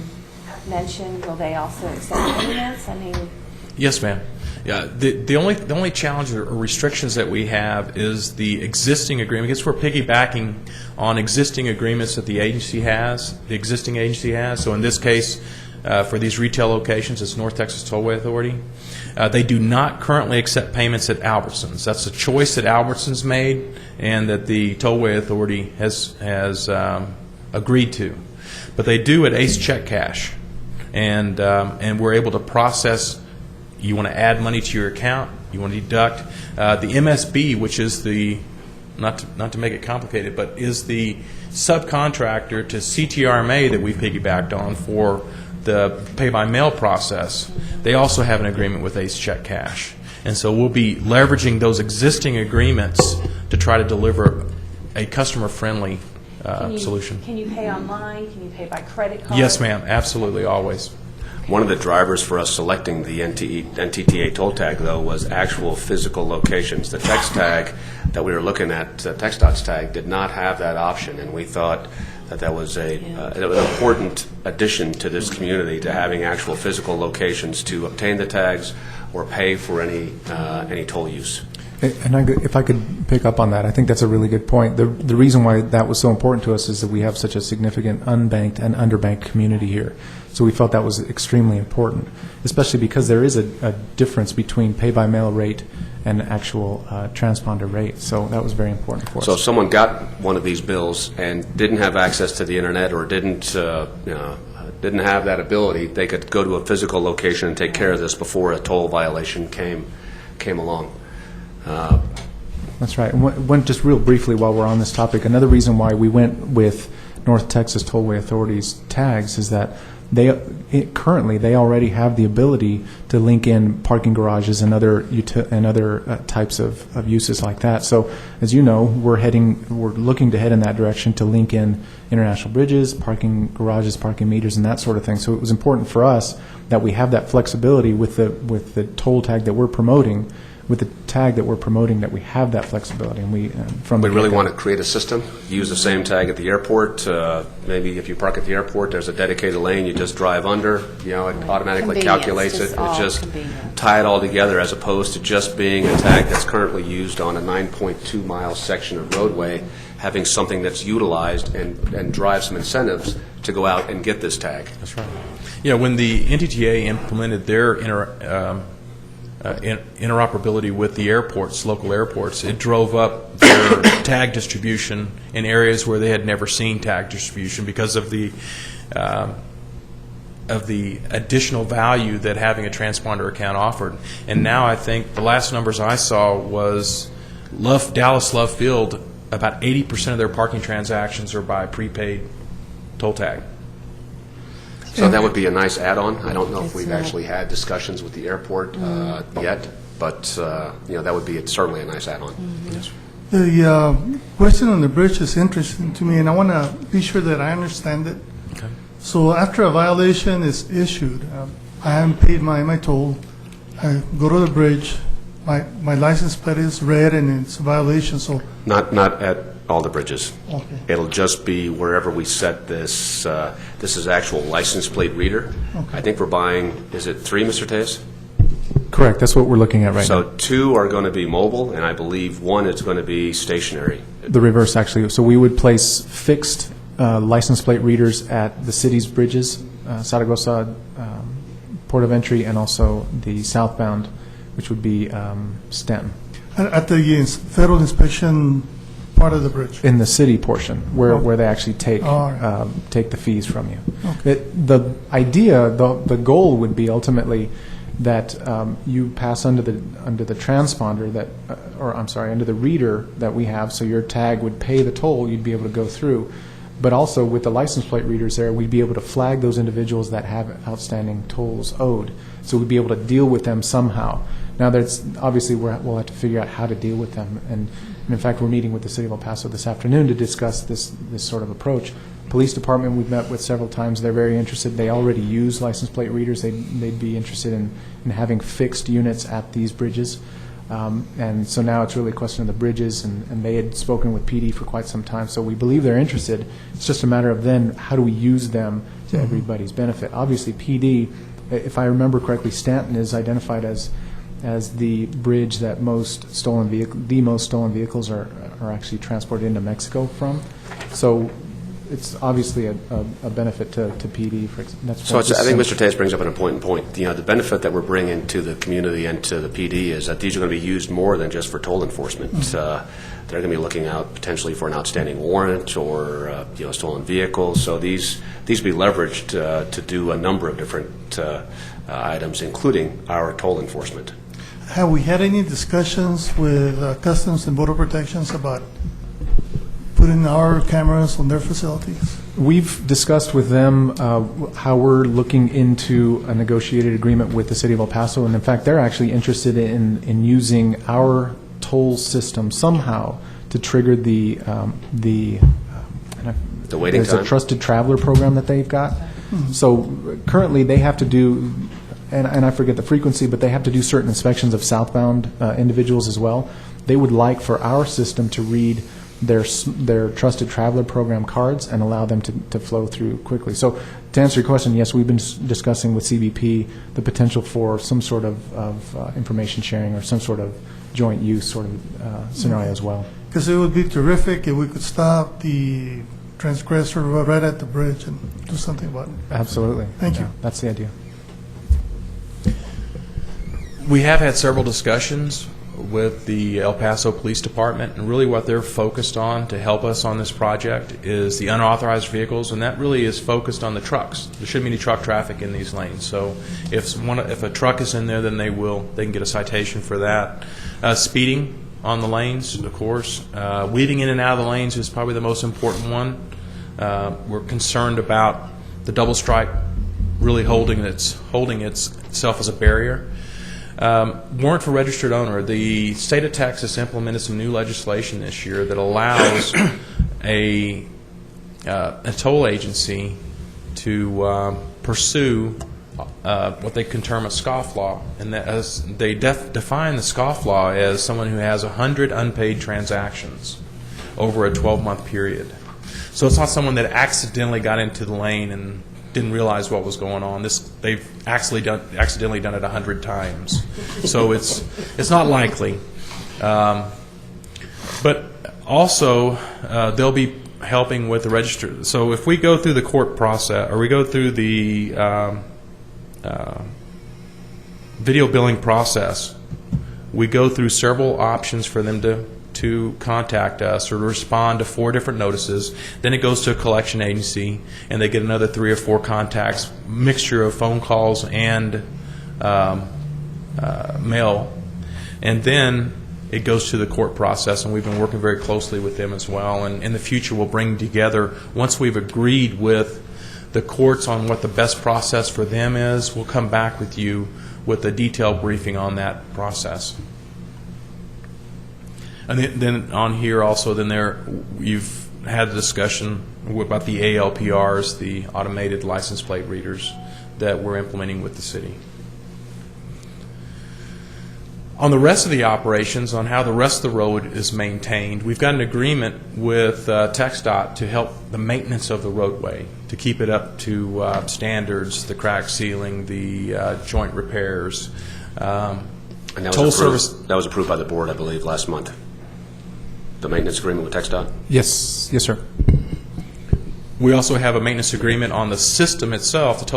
mentioned, will they also accept payments? I mean, Yes, ma'am. Yeah, the only challenge or restrictions that we have is the existing agreement. Because we're piggybacking on existing agreements that the existing agency has. So in this case, for these retail locations, it's North Texas Tollway Authority. They do not currently accept payments at Albertsons. That's a choice that Albertsons made and that the Tollway Authority has agreed to. But they do at Ace Check Cash, and we're able to process. You want to add money to your account, you want to deduct. The MSB, which is the, not to make it complicated, but is the subcontractor to CRRMA that we piggybacked on for the pay-by-mail process, they also have an agreement with Ace Check Cash. And so we'll be leveraging those existing agreements to try to deliver a customer-friendly solution. Can you pay online? Can you pay by credit card? Yes, ma'am, absolutely, always. One of the drivers for us selecting the NTTA toll tag, though, was actual physical locations. The text tag that we were looking at, TxDOT's tag, did not have that option, and we thought that was an important addition to this community, to having actual physical locations to obtain the tags or pay for any toll use. And if I could pick up on that, I think that's a really good point. The reason why that was so important to us is that we have such a significant unbanked and underbanked community here. So we felt that was extremely important, especially because there is a difference between pay-by-mail rate and actual transponder rate. So that was very important for us. So if someone got one of these bills and didn't have access to the internet or didn't have that ability, they could go to a physical location and take care of this before a toll violation came along. That's right. And just real briefly while we're on this topic, another reason why we went with North Texas Tollway Authority's tags is that currently they already have the ability to link in parking garages and other types of uses like that. So as you know, we're looking to head in that direction to link in international bridges, parking garages, parking meters, and that sort of thing. So it was important for us that we have that flexibility with the toll tag that we're promoting. With the tag that we're promoting, that we have that flexibility, and we really want to create a system. Use the same tag at the airport. Maybe if you park at the airport, there's a dedicated lane. You just drive under. It automatically calculates it. Just tie it all together, as opposed to just being a tag that's currently used on a 9.2 mile section of roadway, having something that's utilized and drive some incentives to go out and get this tag. That's right. When the NTTA implemented their interoperability with the airports, local airports, it drove up their tag distribution in areas where they had never seen tag distribution because of the additional value that having a transponder account offered. And now I think the last numbers I saw was Dallas Love Field, about 80% of their parking transactions are by prepaid toll tag. So that would be a nice add-on. I don't know if we've actually had discussions with the airport yet, but that would be certainly a nice add-on. Yes. The question on the bridge is interesting to me, and I want to be sure that I understand it. Okay. So after a violation is issued, I haven't paid my toll, I go to the bridge, my license plate is red and it's a violation, so... Not at all the bridges. Okay. It'll just be wherever we set this. This is actual license plate reader. Okay. I think we're buying, is it 3, Mr. Tejas? Correct. That's what we're looking at right now. So 2 are going to be mobile, and I believe 1 is going to be stationary. The reverse, actually. So we would place fixed license plate readers at the city's bridges, Zaragoza, Port of Entry, and also the southbound, which would be Stanton. At the federal inspection part of the bridge? In the city portion, where they actually take right. take the fees from you. Okay. The idea, the goal would be ultimately that you pass under the transponder that, under the reader that we have, so your tag would pay the toll, you'd be able to go through. But also with the license plate readers there, we'd be able to flag those individuals that have outstanding tolls owed. So we'd be able to deal with them somehow. Now, that's obviously we'll have to figure out how to deal with them. And in fact, we're meeting with the City of El Paso this afternoon to discuss this sort of approach. Police department we've met with several times. They're very interested. They already use license plate readers. They'd be interested in having fixed units at these bridges. And so now it's really a question of the bridges, and they had spoken with PD for quite some time, so we believe they're interested. It's just a matter of then, how do we use them to everybody's benefit? Obviously, PD, if I remember correctly, Stanton is identified as the bridge that the most stolen vehicles are actually transported into Mexico from. So it's obviously a benefit to PD. So I think Mr. Tejas brings up an important point. The benefit that we're bringing to the community and to the PD is that these are going to be used more than just for toll enforcement. They're going to be looking out potentially for an outstanding warrant or stolen vehicles. So these be leveraged to do a number of different items, including our toll enforcement. Have we had any discussions with Customs and Border Protections about putting our cameras on their facilities? We've discussed with them how we're looking into a negotiated agreement with the city of El Paso, and in fact, they're actually interested in using our toll system somehow to trigger the waiting there's time? a trusted traveler program that they've got. So currently, they have to do, and I forget the frequency, but they have to do certain inspections of southbound individuals as well. They would like for our system to read their trusted traveler program cards and allow them to flow through quickly. So to answer your question, yes, we've been discussing with CBP the potential for some sort of information sharing or some sort of joint use sort of scenario as well. Because it would be terrific if we could stop the transgressor right at the bridge and do something about it. Absolutely. Thank you. That's the idea. We have had several discussions with the El Paso Police Department, and really what they're focused on to help us on this project is the unauthorized vehicles, and that really is focused on the trucks. There shouldn't be any truck traffic in these lanes, so if a truck is in there, then they can get a citation for that. Speeding on the lanes, of course. Weaving in and out of the lanes is probably the most important one. We're concerned about the double stripe really holding itself as a barrier. Warrant for registered owner. The state of Texas implemented some new legislation this year that allows a toll agency to pursue what they can term a scofflaw, and that as they define the scofflaw as someone who has 100 unpaid transactions over a 12-month period. So it's not someone that accidentally got into the lane and didn't realize what was going on. They've accidentally done it 100 times, so it's not likely. But also, they'll be helping with the register. So if we go through the court process, or we go through the video billing process, we go through several options for them to contact us or to respond to 4 different notices. Then it goes to a collection agency, and they get another 3 or 4 contacts, mixture of phone calls and mail. And then it goes to the court process, and we've been working very closely with them as well. And in the future, we'll bring together, once we've agreed with the courts on what the best process for them is, we'll come back with you with a detailed briefing on that process. And then on here also, you've had a discussion about the ALPRs, the automated license plate readers that we're implementing with the city. On the rest of the operations, on how the rest of the road is maintained, we've got an agreement with TxDOT to help the maintenance of the roadway, to keep it up to standards, the crack sealing, the joint repairs. And that was approved by the board, I believe, last month. The maintenance agreement with TxDOT? Yes, sir. We also have a maintenance agreement on the system itself, the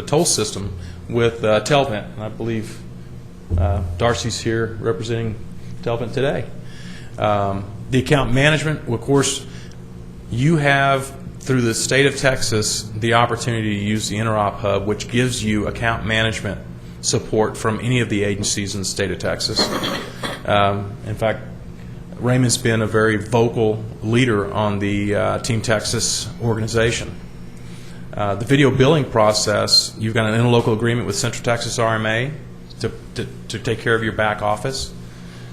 toll system with Telvent. And I believe Darcy's here representing Telvent today. The account management, of course, you have through the state of Texas the opportunity to use the Interop Hub, which gives you account management support from any of the agencies in the state of Texas. In fact, Raymond's been a very vocal leader on the Team Texas organization. The video billing process, you've got an interlocal agreement with Central Texas RMA to take care of your back office,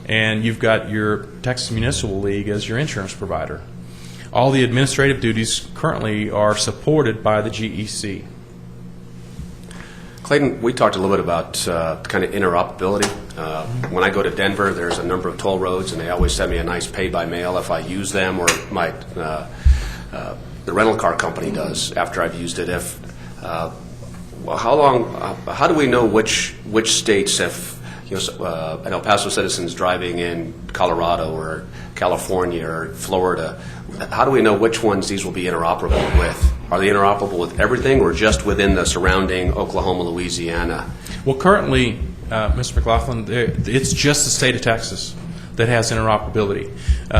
and you've got your Texas Municipal League as your insurance provider. All the administrative duties currently are supported by the GEC. Clayton, we talked a little bit about kind of interoperability. When I go to Denver, there's a number of toll roads, and they always send me a nice pay-by-mail if I use them, or the rental car company does after I've used it. Well, how do we know which states, if an El Paso citizen's driving in Colorado or California or Florida, how do we know which ones these will be interoperable with? Are they interoperable with everything, or just within the surrounding Oklahoma, Louisiana? Well, currently, Mr. McLaughlin, it's just the state of Texas that has interoperability.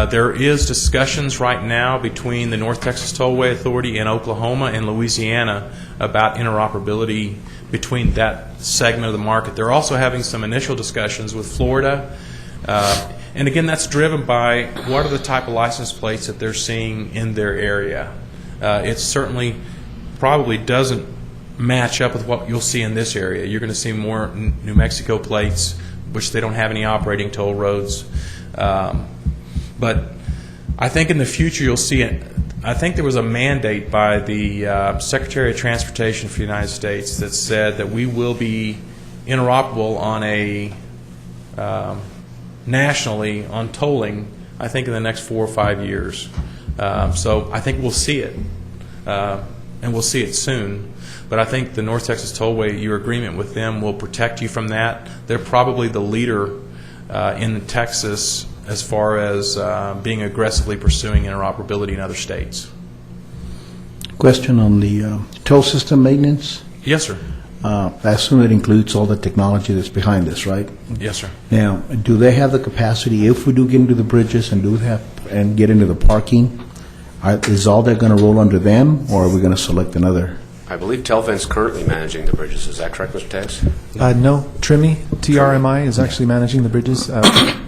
There is discussions right now between the North Texas Tollway Authority and Oklahoma and Louisiana about interoperability between that segment of the market. They're also having some initial discussions with Florida. And again, that's driven by what are the type of license plates that they're seeing in their area. It certainly probably doesn't match up with what you'll see in this area. You're going to see more New Mexico plates, which they don't have any operating toll roads. But I think in the future you'll see it. I think there was a mandate by the Secretary of Transportation for the United States that said that we will be interoperable on a nationally on tolling, I think in the next 4 or 5 years. So I think we'll see it, and we'll see it soon. But I think the North Texas Tollway, your agreement with them will protect you from that. They're probably the leader in Texas as far as being aggressively pursuing interoperability in other states. Question on the toll system maintenance. Yes, sir. I assume it includes all the technology that's behind this, right? Yes, sir. Now, do they have the capacity, if we do get into the bridges and get into the parking, is all that going to roll under them, or are we going to select another? I believe Telvent's currently managing the bridges. Is that correct, Mr. Tags? No, CRRMA is actually managing the bridges.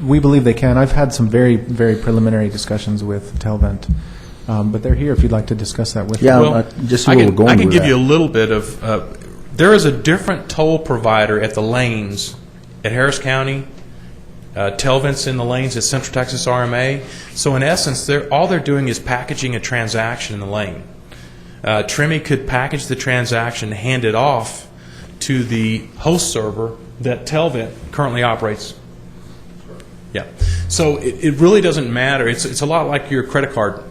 We believe they can. I've had some very, very preliminary discussions with Telvent, but they're here if you'd like to discuss that with them. Yeah, Well, just see where we're going I can with give that. you a little bit of. There is a different toll provider at the lanes at Harris County. Telvent's in the lanes at Central Texas RMA. So in essence, all they're doing is packaging a transaction in the lane. CRRMA could package the transaction, hand it off to the host server that Telvent currently operates. Yeah. So it really doesn't matter. It's a lot like your credit card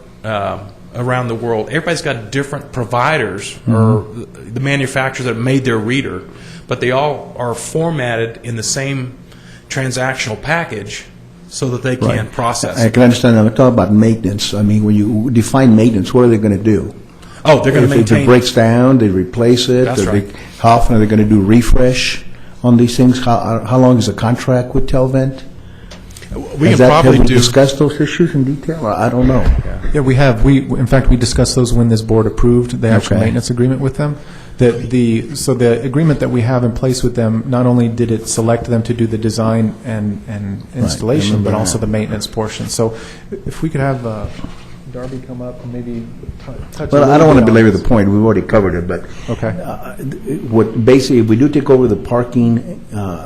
around the world. Everybody's got different providers or the manufacturers that made their reader, but they all are formatted in the same transactional package so that they can process I it. can understand. I'm talking about maintenance. I mean, when you define maintenance, what are they going to do? Oh, they're going to If maintain. it breaks down, they replace it. That's or right. How often are they going to do refresh on these things? How long is the contract with Telvent? We can probably Have we do. discussed those issues in detail? I don't know. Yeah, we have. In fact, we discussed those when this board approved the actual Okay. maintenance agreement with them. So the agreement that we have in place with them, not only did it select them to do the design and installation, remember but also that. the maintenance portion. So if we could have Darby come up and maybe touch. Well, I don't want to belabor the point. point. We've already covered it, but Okay. basically, if we do take over the parking,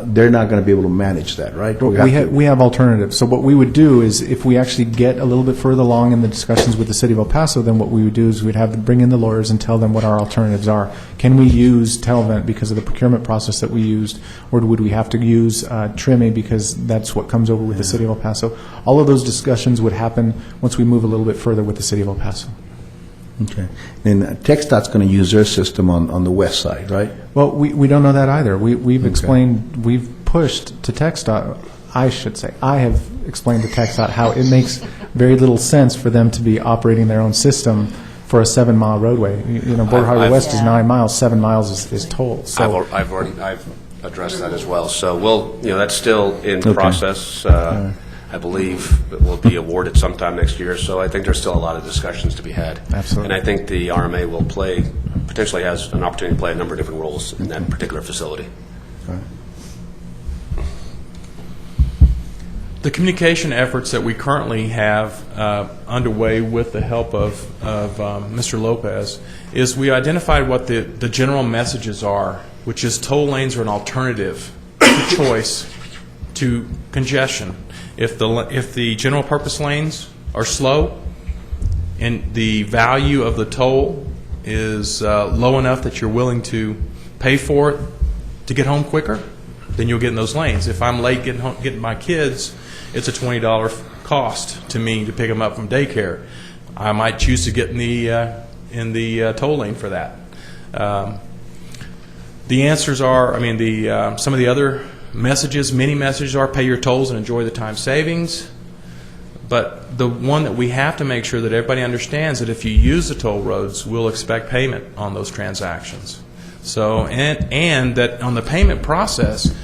they're not going to be able to manage that, right? We have alternatives. So what we would do is, if we actually get a little bit further along in the discussions with the city of El Paso, then what we would do is we'd have to bring in the lawyers and tell them what our alternatives are. Can we use Telvent because of the procurement process that we used, or would we have to use CRRMA because that's what comes over with the city of El Paso? All of those discussions would happen once we move a little bit further with the city of El Paso. Okay. Then TxDOT's going to use their system on the west side, right? Well, we don't know that either. We've explained, we've pushed to TxDOT, I should say, I have explained to TxDOT how it makes very little sense for them to be operating their own system for a 7-mile roadway. Border Highway West is 9 miles, 7 miles is tolled. So I've addressed that as well. So that's still in Okay. process. I believe it will be awarded sometime next year. So I think there's still a lot of discussions to be had. Absolutely. And I think the RMA will potentially has an opportunity to play a number of different roles in that particular facility. The communication efforts that we currently have underway with the help of Mr. Lopez is we identified what the general messages are, which is toll lanes are an alternative choice to congestion. If the general purpose lanes are slow and the value of the toll is low enough that you're willing to pay for it, to get home quicker, then you'll get in those lanes. If I'm late getting my kids, it's a $20 cost to me to pick them up from daycare. I might choose to get in the toll lane for that. The answers are, some of the other messages, many messages are pay your tolls and enjoy the time savings. But the one that we have to make sure that everybody understands that if you use the toll roads, we'll expect payment on those transactions. So, and that on the payment process,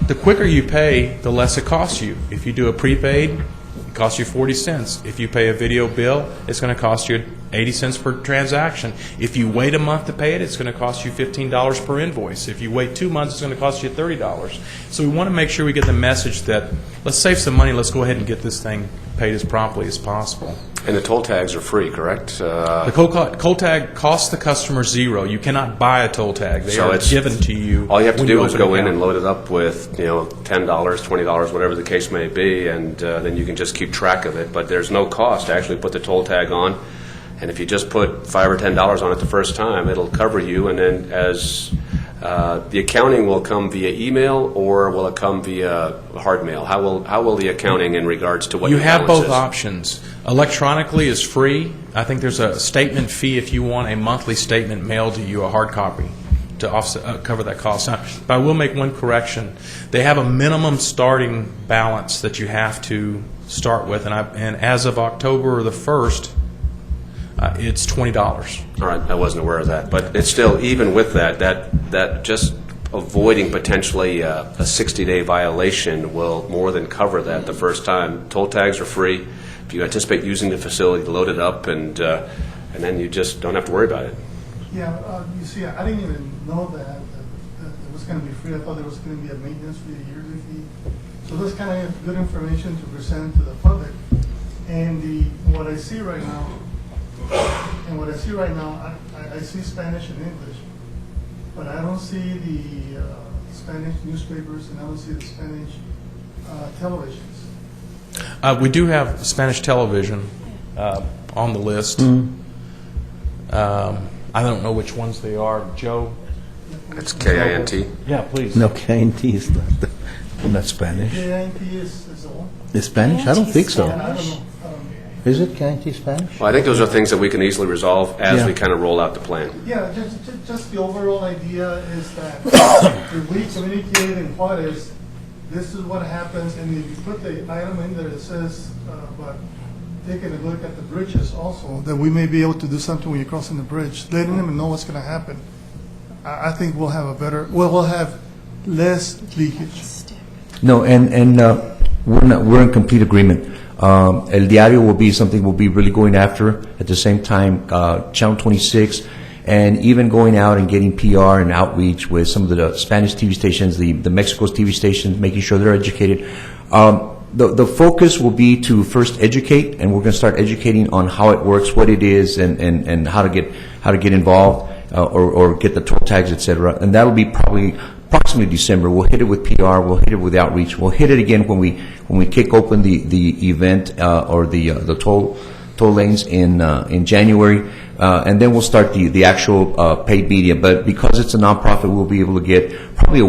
the quicker you pay, the less it costs you. If you do a prepaid, it costs you 40 cents. If you pay a video bill, it's going to cost you 80 cents per transaction. If you wait a month to pay it, it's going to cost you $15 per invoice. If you wait 2 months, it's going to cost you $30. So we want to make sure we get the message that let's save some money, let's go ahead and get this thing paid as promptly as possible. And the toll tags are free, correct? The toll tag costs the customer $0. You cannot buy a toll tag. They So are it's- given to you. All you have to when do is open go in account. and load it up with, $10, $20, whatever the case may be, and then you can just keep track of it. But there's no cost to actually put the toll tag on. And if you just put $5 or $10 on it the first time, it'll cover you. And then as the accounting will come via email, or will it come via hard mail? How will the accounting in regards to what You your have balance both is? options. Electronically is free. I think there's a statement fee if you want a monthly statement mailed to you, a hard copy, to offset, cover that cost. Now, but I will make one correction. They have a minimum starting balance that you have to start with, and as of October the 1st, it's $20. All right, I wasn't aware of that. But it's still, even with that just avoiding potentially a 60-day violation will more than cover that the first time. Toll tags are free. If you anticipate using the facility, load it up, and then you just don't have to worry about it. Yeah, you see, I didn't even know that it was going to be free. I thought there was going to be a maintenance fee, a yearly fee. So that's kind of good information to present to the public. And what I see right now, I see Spanish and English, but I don't see the Spanish newspapers, and I don't see the Spanish televisions. We do have Spanish television on the list. I don't know which ones they are. Joe? It's KINT. Yeah, please. No, KNT is not Spanish. KINT is the one. Is Spanish? I don't think so. I don't know. Is it KNT Spanish? Well, I think those are things that we can easily resolve as Yeah. we kind of roll out the plan. Yeah, just the overall idea is that if we communicate in Juarez, this is what happens, and if you put the item in there that says, but taking a look at the bridges also, that we may be able to do something when you're crossing the bridge, letting them know what's going to happen. I think we'll have less leakage. No, and we're in complete agreement. El Diario will be something we'll be really going after. At the same time, Channel 26, and even going out and getting PR and outreach with some of the Spanish TV stations, the Mexico's TV stations, making sure they're educated. The focus will be to first educate, and we're going to start educating on how it works, what it is, and how to get involved or get the toll tags, etc. And that'll be approximately December. We'll hit it with PR. We'll hit it with outreach. We'll hit it again when we kick open the event or the toll lanes in January, and then we'll start the actual paid media. But because it's a nonprofit, we'll be able to get probably a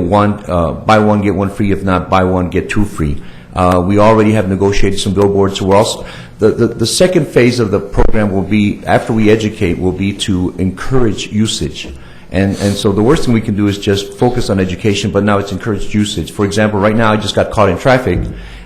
buy one get one free, if not buy one get two free. We already have negotiated some billboards. So we're also the second phase of the program will be, after we educate, will be to encourage usage. And so the worst thing we can do is just focus on education, but now it's encouraged usage. For example, right now I just got caught in traffic,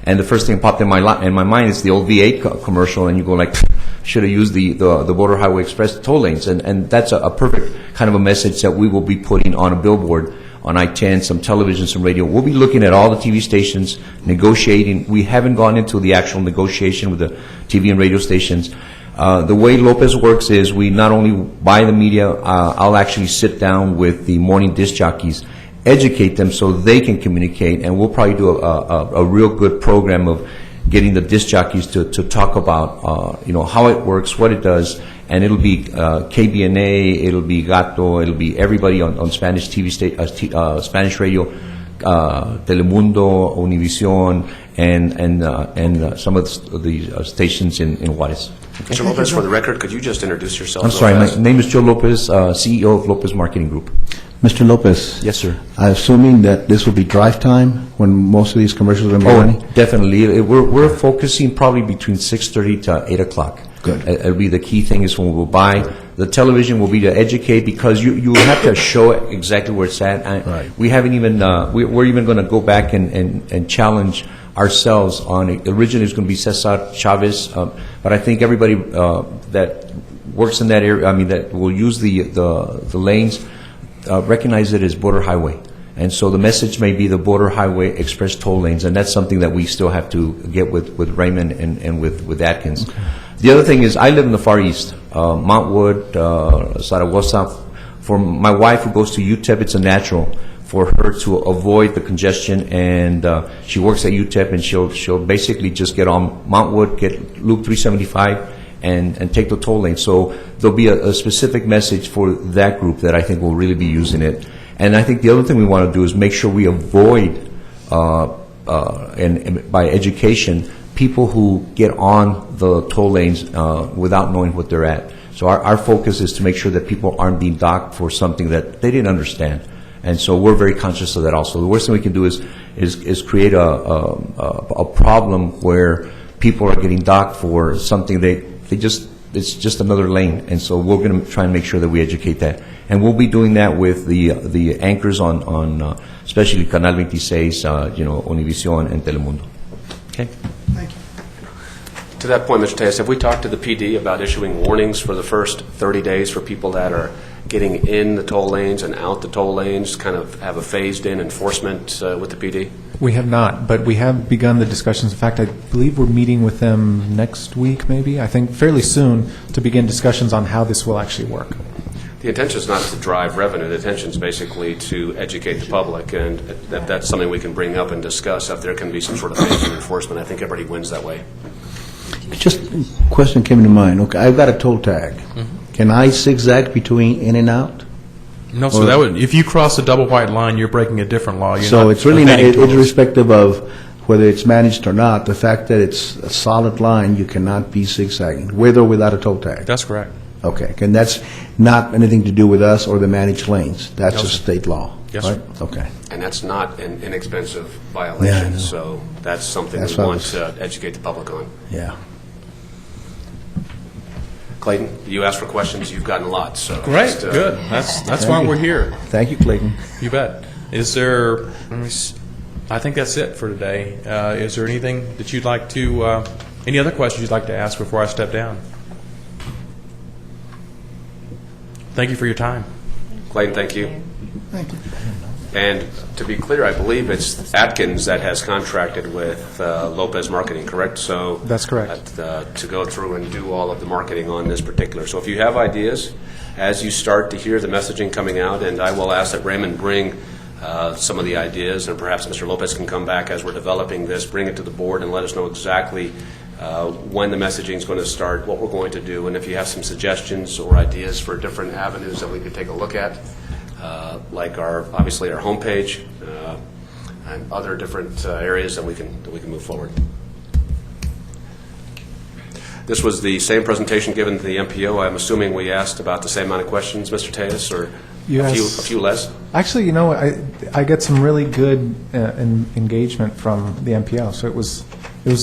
and the first thing that popped in my mind is the old V8 commercial, and you go like, should have used the Border Highway Express toll lanes. And that's a perfect kind of a message that we will be putting on a billboard on I-10, some television, some radio. We'll be looking at all the TV stations, negotiating. We haven't gone into the actual negotiation with the TV and radio stations. The way Lopez works is we not only buy the media, I'll actually sit down with the morning disc jockeys, educate them so they can communicate, and we'll probably do a real good program of getting the disc jockeys to talk about how it works, what it does, and it'll be KBNA, it'll be Gato, it'll be everybody on Spanish TV Spanish radio, Telemundo, Univision, and some of the stations in Juarez. Mr. Lopez, for the record, could you just introduce yourself? I'm real sorry, fast? my name is Joe Lopez, CEO of Lopez Marketing Group. Mr. Lopez? Yes, sir. I'm assuming that this will be drive time when most of these commercials are Oh, running? definitely. We're focusing probably between 6:30 to 8 o'clock. Good. It'll be the key thing is when we'll buy. The television will be to educate because you have to show it exactly where it's at. Right. We haven't even, we're even going to go back and challenge ourselves on it. Originally, it's going to be Cesar Chavez, but I think everybody that works in that area, I mean, that will use the lanes, recognize it as border highway. And so the message may be the border highway express toll lanes, and that's something that we still have to get with Raymond and with Atkins. Okay. The other thing is, I live in the Far East, Montwood, Zaragoza. For my wife who goes to UTEP, it's a natural for her to avoid the congestion, and she works at UTEP, and she'll basically just get on Montwood, get Loop 375, and take the toll lane. So there'll be a specific message for that group that I think will really be using it. And I think the other thing we want to do is make sure we avoid, and by education, people who get on the toll lanes without knowing what they're at. So our focus is to make sure that people aren't being docked for something that they didn't understand. And so we're very conscious of that also. The worst thing we can do is create a problem where people are getting docked for something it's just another lane. And so we're going to try and make sure that we educate that. And we'll be doing that with the anchors on especially Canal 26, Univision and Telemundo. Okay. Thank you. To that point, Mr. Tejas, have we talked to the PD about issuing warnings for the first 30 days for people that are getting in the toll lanes and out the toll lanes, kind of have a phased-in enforcement with the PD? We have not, but we have begun the discussions. In fact, I believe we're meeting with them next week, maybe, I think fairly soon, to begin discussions on how this will actually work. The intention is not to drive revenue. The intention is basically to educate the public, and that's something we can bring up and discuss. If there can be some sort of phased-in enforcement, I think everybody wins that way. Just a question came to mind. Okay, I've got a toll tag. Mm-hmm. Can I zigzag between in and out? No, so that would, if you cross a double white line, you're breaking a different law. You're So not it's really not, offending tolls. irrespective of whether it's managed or not, the fact that it's a solid line, you cannot be zigzagging, with or without a toll tag. That's correct. Okay, and that's not anything to do with us or the managed lanes. That's No, a sir. state law, Yes, right? sir. Okay. And that's not an inexpensive Yeah, violation, I know. so that's something That's we what I want was- to educate the public on. Yeah. Clayton, you asked for questions. You've gotten a lot, so. Great, just, good. That's Thank why you. we're here. Thank you, Clayton. You bet. Is there, I think that's it for today. Is there anything that you'd like to, any other questions you'd like to ask before I step down? Thank you for your time. Clayton, thank you. Thank you. And to be clear, I believe it's Atkins that has contracted with Lopez Marketing, correct? So That's correct. to go through and do all of the marketing on this particular. So if you have ideas, as you start to hear the messaging coming out, and I will ask that Raymond bring some of the ideas, and perhaps Mr. Lopez can come back as we're developing this, bring it to the board, and let us know exactly when the messaging is going to start, what we're going to do, and if you have some suggestions or ideas for different avenues that we could take a look at, like obviously our homepage and other different areas that we can move forward. This was the same presentation given to the MPO. I'm assuming we asked about the same amount of questions, Mr. Tejas, or a few less? Actually, I get some really good engagement from the MPO, so it was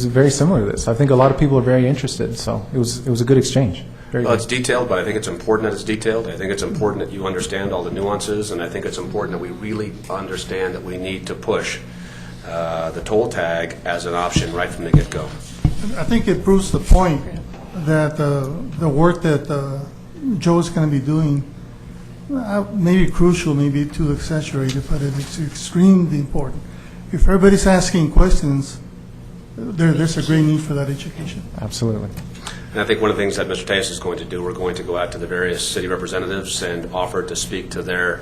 very similar to this. I think a lot of people are very interested, so it was a good exchange. Very Well, good. it's detailed, but I think it's important that it's detailed. I think it's important that you understand all the nuances, and I think it's important that we really understand that we need to push the toll tag as an option right from the get-go. I think it proves the point that the work that Joe is going to be doing, maybe crucial, maybe too exaggerated, but it's extremely important. If everybody's asking questions, there's a great need for that education. Absolutely. And I think one of the things that Mr. Tejas is going to do, we're going to go out to the various city representatives and offer to speak to their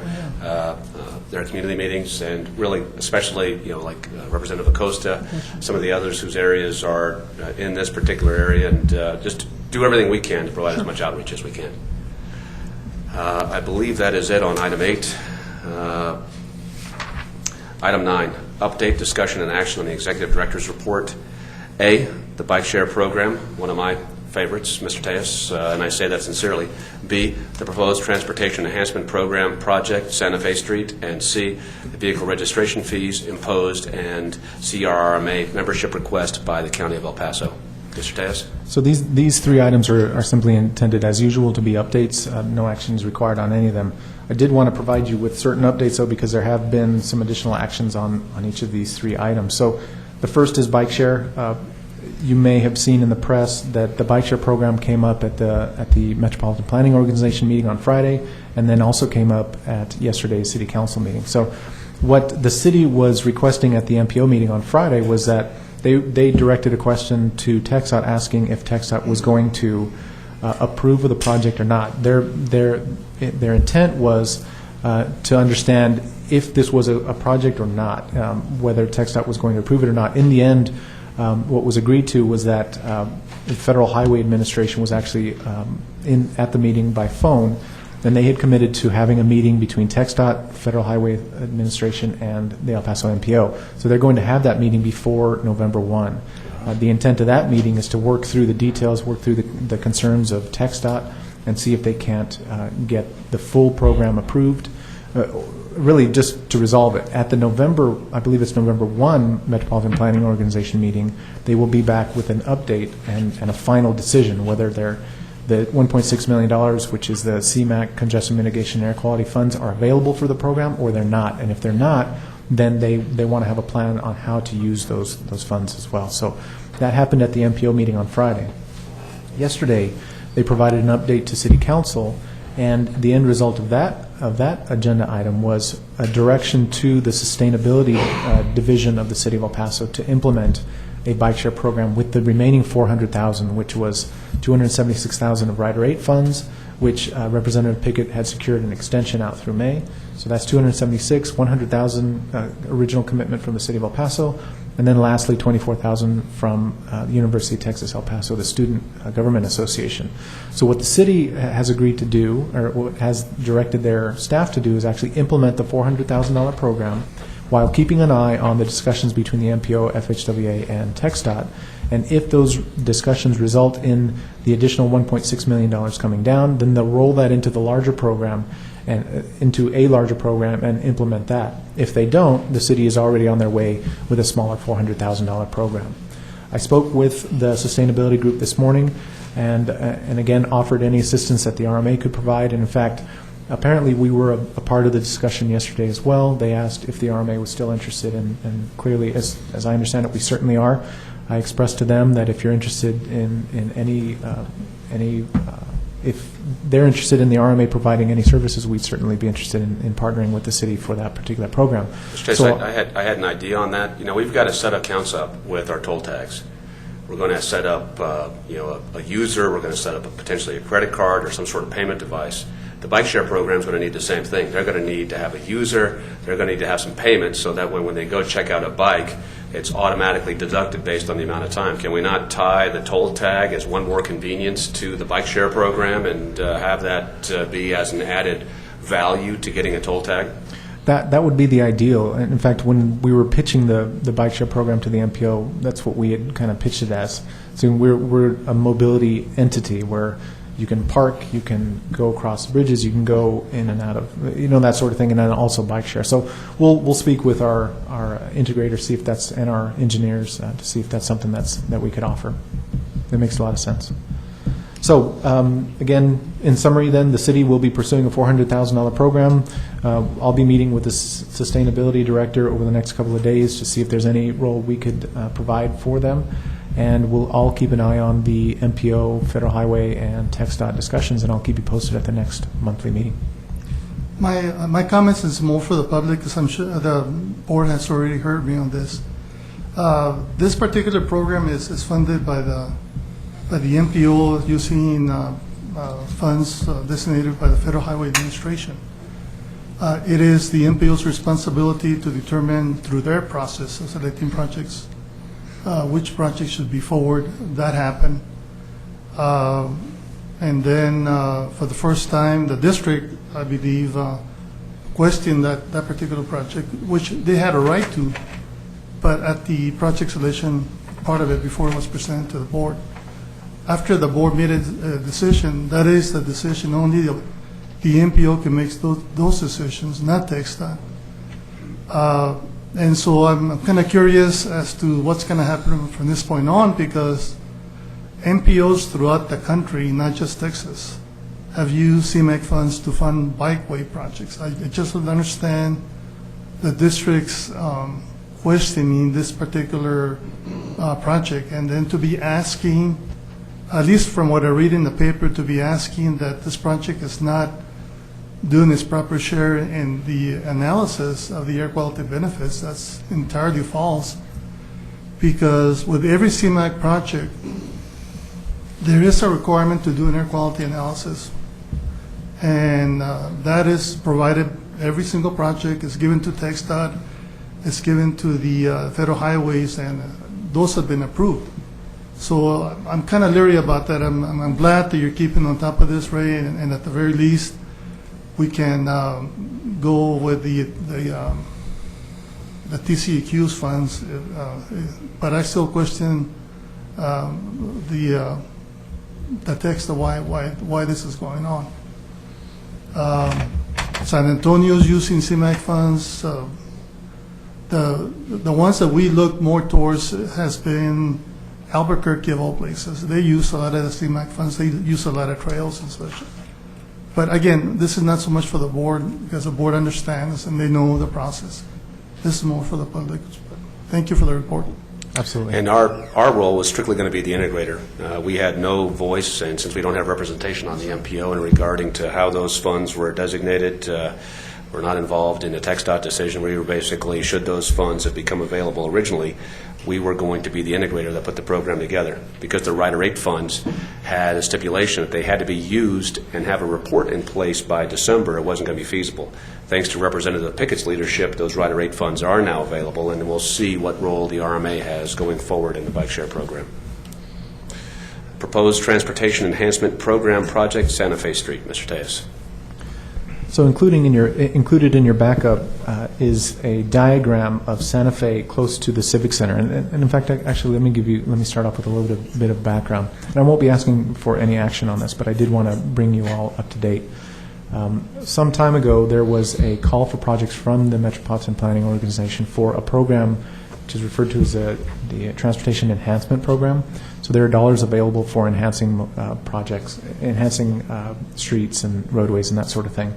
community meetings, and really, especially, like Representative Acosta, some of the others whose areas are in this particular area, and just do everything we can to provide as much outreach as we can. I believe that is it on item 8. Item 9, update, discussion, and action on the Executive Director's report. A, the bike share program, one of my favorites, Mr. Tejas, and I say that sincerely. B, the proposed Transportation Enhancement Program project, Santa Fe Street. And C, the vehicle registration fees imposed and CRRMA membership request by the County of El Paso. Mr. Tejas? So these three items are simply intended, as usual, to be updates. No action is required on any of them. I did want to provide you with certain updates, though, because there have been some additional actions on each of these three items. So the first is bike share. You may have seen in the press that the bike share program came up at the Metropolitan Planning Organization meeting on Friday, and then also came up at yesterday's City Council meeting. So what the city was requesting at the MPO meeting on Friday was that they directed a question to TxDOT asking if TxDOT was going to approve of the project or not. Their intent was to understand if this was a project or not, whether TxDOT was going to approve it or not. In the end, what was agreed to was that the Federal Highway Administration was actually at the meeting by phone, and they had committed to having a meeting between TxDOT, Federal Highway Administration, and the El Paso MPO. So they're going to have that meeting before November 1. The intent of that meeting is to work through the details, work through the concerns of TxDOT, and see if they can't get the full program approved, really just to resolve it. At the November, I believe it's November 1 Metropolitan Planning Organization meeting, they will be back with an update and a final decision whether the $1.6 million, which is the CMAQ Congestion Mitigation and Air Quality Funds, are available for the program or they're not. And if they're not, then they want to have a plan on how to use those funds as well. So that happened at the MPO meeting on Friday. Yesterday, they provided an update to City Council, and the end result of that agenda item was a direction to the Sustainability Division of the City of El Paso to implement a bike share program with the remaining $400,000, which was $276,000 of Rider 8 funds, which Representative Pickett had secured an extension out through May. So that's $276,000, $100,000 original commitment from the City of El Paso, and then lastly $24,000 from University of Texas El Paso, the Student Government Association. So what the city has agreed to do, or what has directed their staff to do, is actually implement the $400,000 program while keeping an eye on the discussions between the MPO, FHWA, and TxDOT. And if those discussions result in the additional $1.6 million coming down, then they'll roll that into the larger program and into a larger program and implement that. If they don't, the city is already on their way with a smaller $400,000 program. I spoke with the sustainability group this morning and again offered any assistance that the RMA could provide. And in fact, apparently we were a part of the discussion yesterday as well. They asked if the RMA was still interested, and clearly, as I understand it, we certainly are. I expressed to them that if you're interested in if they're interested in the RMA providing any services, we'd certainly be interested in partnering with the city for that particular program. Mr. Chase, So, I had an idea on that. We've got to set accounts up with our toll tags. We're going to set up, a user. We're going to set up potentially a credit card or some sort of payment device. The bike share program is going to need the same thing. They're going to need to have a user. They're going to need to have some payments so that when they go check out a bike, it's automatically deducted based on the amount of time. Can we not tie the toll tag as one more convenience to the bike share program and have that be as an added value to getting a toll tag? That would be the ideal. And in fact, when we were pitching the bike share program to the MPO, that's what we had kind of pitched it as. So we're a mobility entity where you can park, you can go across bridges, you can go in and out of, that sort of thing, and then also bike share. So we'll speak with our integrators, see if that's, and our engineers to see if that's something that we could offer. That makes a lot of sense. So again, in summary, then the city will be pursuing a $400,000 program. I'll be meeting with the sustainability director over the next couple of days to see if there's any role we could provide for them. And we'll all keep an eye on the MPO, Federal Highway, and TxDOT discussions, and I'll keep you posted at the next monthly meeting. My comments is more for the public, because I'm sure the board has already heard me on this. This particular program is funded by the MPO using funds designated by the Federal Highway Administration. It is the MPO's responsibility to determine through their process of selecting projects which project should be forward. That happened. And then for the first time, the district, I believe, questioned that particular project, which they had a right to, but at the project selection part of it, before it was presented to the board, after the board made a decision, that is the decision. Only the MPO can make those decisions, not TxDOT. And so I'm kind of curious as to what's going to happen from this point on, because MPOs throughout the country, not just Texas, have used CMAQ funds to fund bikeway projects. I just don't understand the district's questioning this particular project, and then to be asking, at least from what I read in the paper, to be asking that this project is not doing its proper share in the analysis of the air quality benefits. That's entirely false, because with every CMAQ project, there is a requirement to do an air quality analysis, and that is provided. Every single project is given to TxDOT, it's given to the federal highways, and those have been approved. So I'm kind of leery about that. I'm glad that you're keeping on top of this, Ray, and at the very least, we can go with the TCEQ's funds, but I still question the text of why this is going on. San Antonio's using CMAQ funds. The ones that we look more towards has been Albuquerque, of all places. They use a lot of the CMAQ funds. They use a lot of trails and such. But again, this is not so much for the board, because the board understands and they know the process. This is more for the public. But thank you for the report. Absolutely. And our role was strictly going to be the integrator. We had no voice, and since we don't have representation on the MPO in regarding to how those funds were designated, we're not involved in the TxDOT decision. We were basically, should those funds have become available originally, we were going to be the integrator that put the program together. Because the Rider 8 funds had a stipulation that they had to be used and have a report in place by December, it wasn't going to be feasible. Thanks to Representative Pickett's leadership, those Rider 8 funds are now available, and we'll see what role the RMA has going forward in the bike share program. Proposed Transportation Enhancement Program Project, Santa Fe Street. Mr. Tejas. So included in your backup is a diagram of Santa Fe close to the Civic Center, and in fact, actually, let me start off with a little bit of background. And I won't be asking for any action on this, but I did want to bring you all up to date. Some time ago, there was a call for projects from the Metropolitan Planning Organization for a program which is referred to as the Transportation Enhancement Program. So there are dollars available for enhancing projects, enhancing streets and roadways and that sort of thing.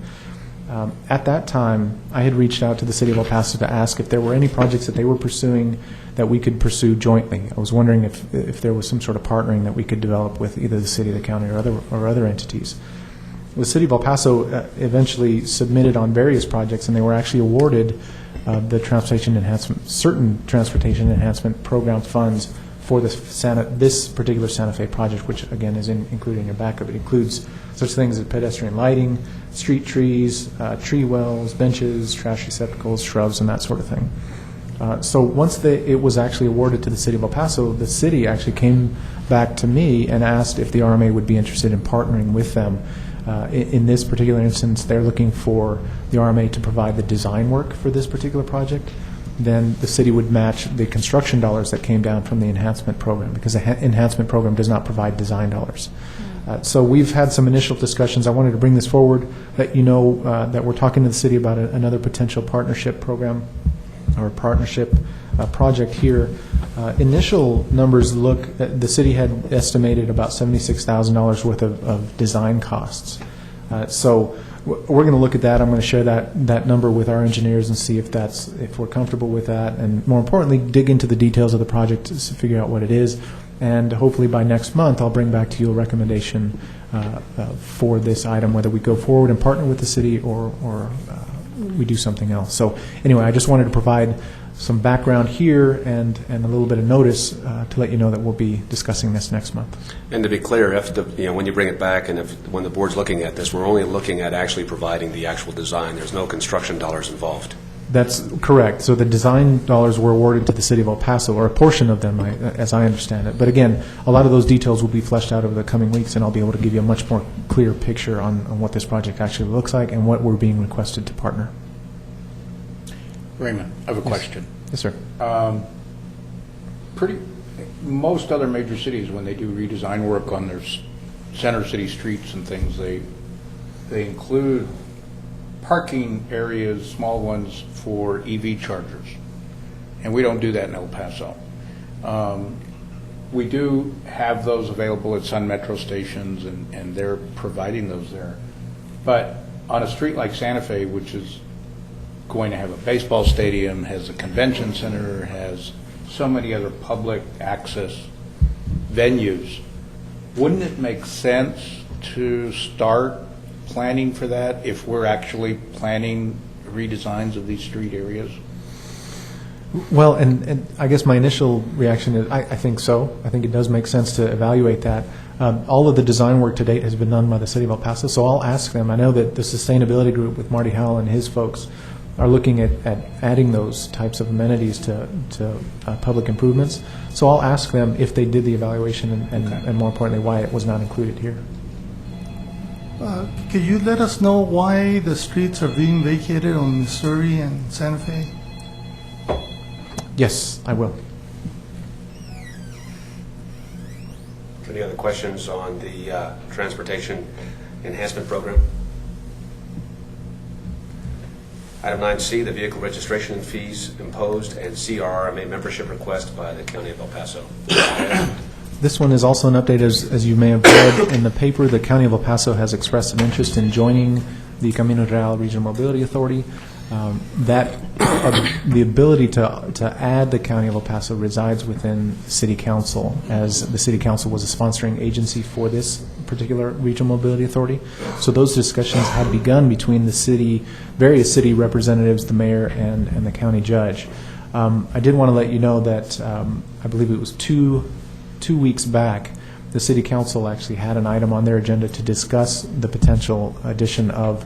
At that time, I had reached out to the City of El Paso to ask if there were any projects that they were pursuing that we could pursue jointly. I was wondering if there was some sort of partnering that we could develop with either the city, the county, or other entities. The City of El Paso eventually submitted on various projects, and they were actually awarded certain transportation enhancement program funds for this particular Santa Fe project, which again is included in your backup. It includes such things as pedestrian lighting, street trees, tree wells, benches, trash receptacles, shrubs, and that sort of thing. So once it was actually awarded to the City of El Paso, the city actually came back to me and asked if the RMA would be interested in partnering with them. In this particular instance, they're looking for the RMA to provide the design work for this particular project. Then the city would match the construction dollars that came down from the enhancement program, because the enhancement program does not provide design dollars. So we've had some initial discussions. I wanted to bring this forward, let you know that we're talking to the city about another potential partnership program or partnership project here. Initial numbers the city had estimated about $76,000 worth of design costs. So we're going to look at that. I'm going to share that number with our engineers and see if we're comfortable with that, and more importantly, dig into the details of the project to figure out what it is. And hopefully by next month, I'll bring back to you a recommendation for this item, whether we go forward and partner with the city or we do something else. So anyway, I just wanted to provide some background here and a little bit of notice to let you know that we'll be discussing this next month. And to be clear, when you bring it back and when the board's looking at this, we're only looking at actually providing the actual design. There's no construction dollars involved. That's correct. So the design dollars were awarded to the City of El Paso, or a portion of them, as I understand it. But again, a lot of those details will be fleshed out over the coming weeks, and I'll be able to give you a much more clear picture on what this project actually looks like and what we're being requested to partner. Raymond, I have a question. Yes, sir. most other major cities, when they do redesign work on their center city streets and things, they include parking areas, small ones, for EV chargers. And we don't do that in El Paso. We do have those available at Sun Metro stations, and they're providing those there. But on a street like Santa Fe, which is going to have a baseball stadium, has a convention center, has so many other public access venues, wouldn't it make sense to start planning for that if we're actually planning redesigns of these street areas? Well, and I guess my initial reaction is I think so. I think it does make sense to evaluate that. All of the design work to date has been done by the City of El Paso, so I'll ask them. I know that the sustainability group with Marty Howell and his folks are looking at adding those types of amenities to public improvements. So I'll ask them if they did the evaluation and more importantly, why it was not included here. Can you let us know why the streets are being vacated on Missouri and Santa Fe? Yes, I will. Any other questions on the Transportation Enhancement Program? Item 9C, the vehicle registration fees imposed and CRRMA membership request by the County of El Paso. This one is also an update. As you may have read in the paper, the County of El Paso has expressed an interest in joining the Camino Real Regional Mobility Authority. The ability to add the County of El Paso resides within City Council, as the City Council was a sponsoring agency for this particular Regional Mobility Authority. So those discussions had begun between the city, various city representatives, the mayor, and the county judge. I did want to let you know that I believe it was two weeks back, the City Council actually had an item on their agenda to discuss the potential addition of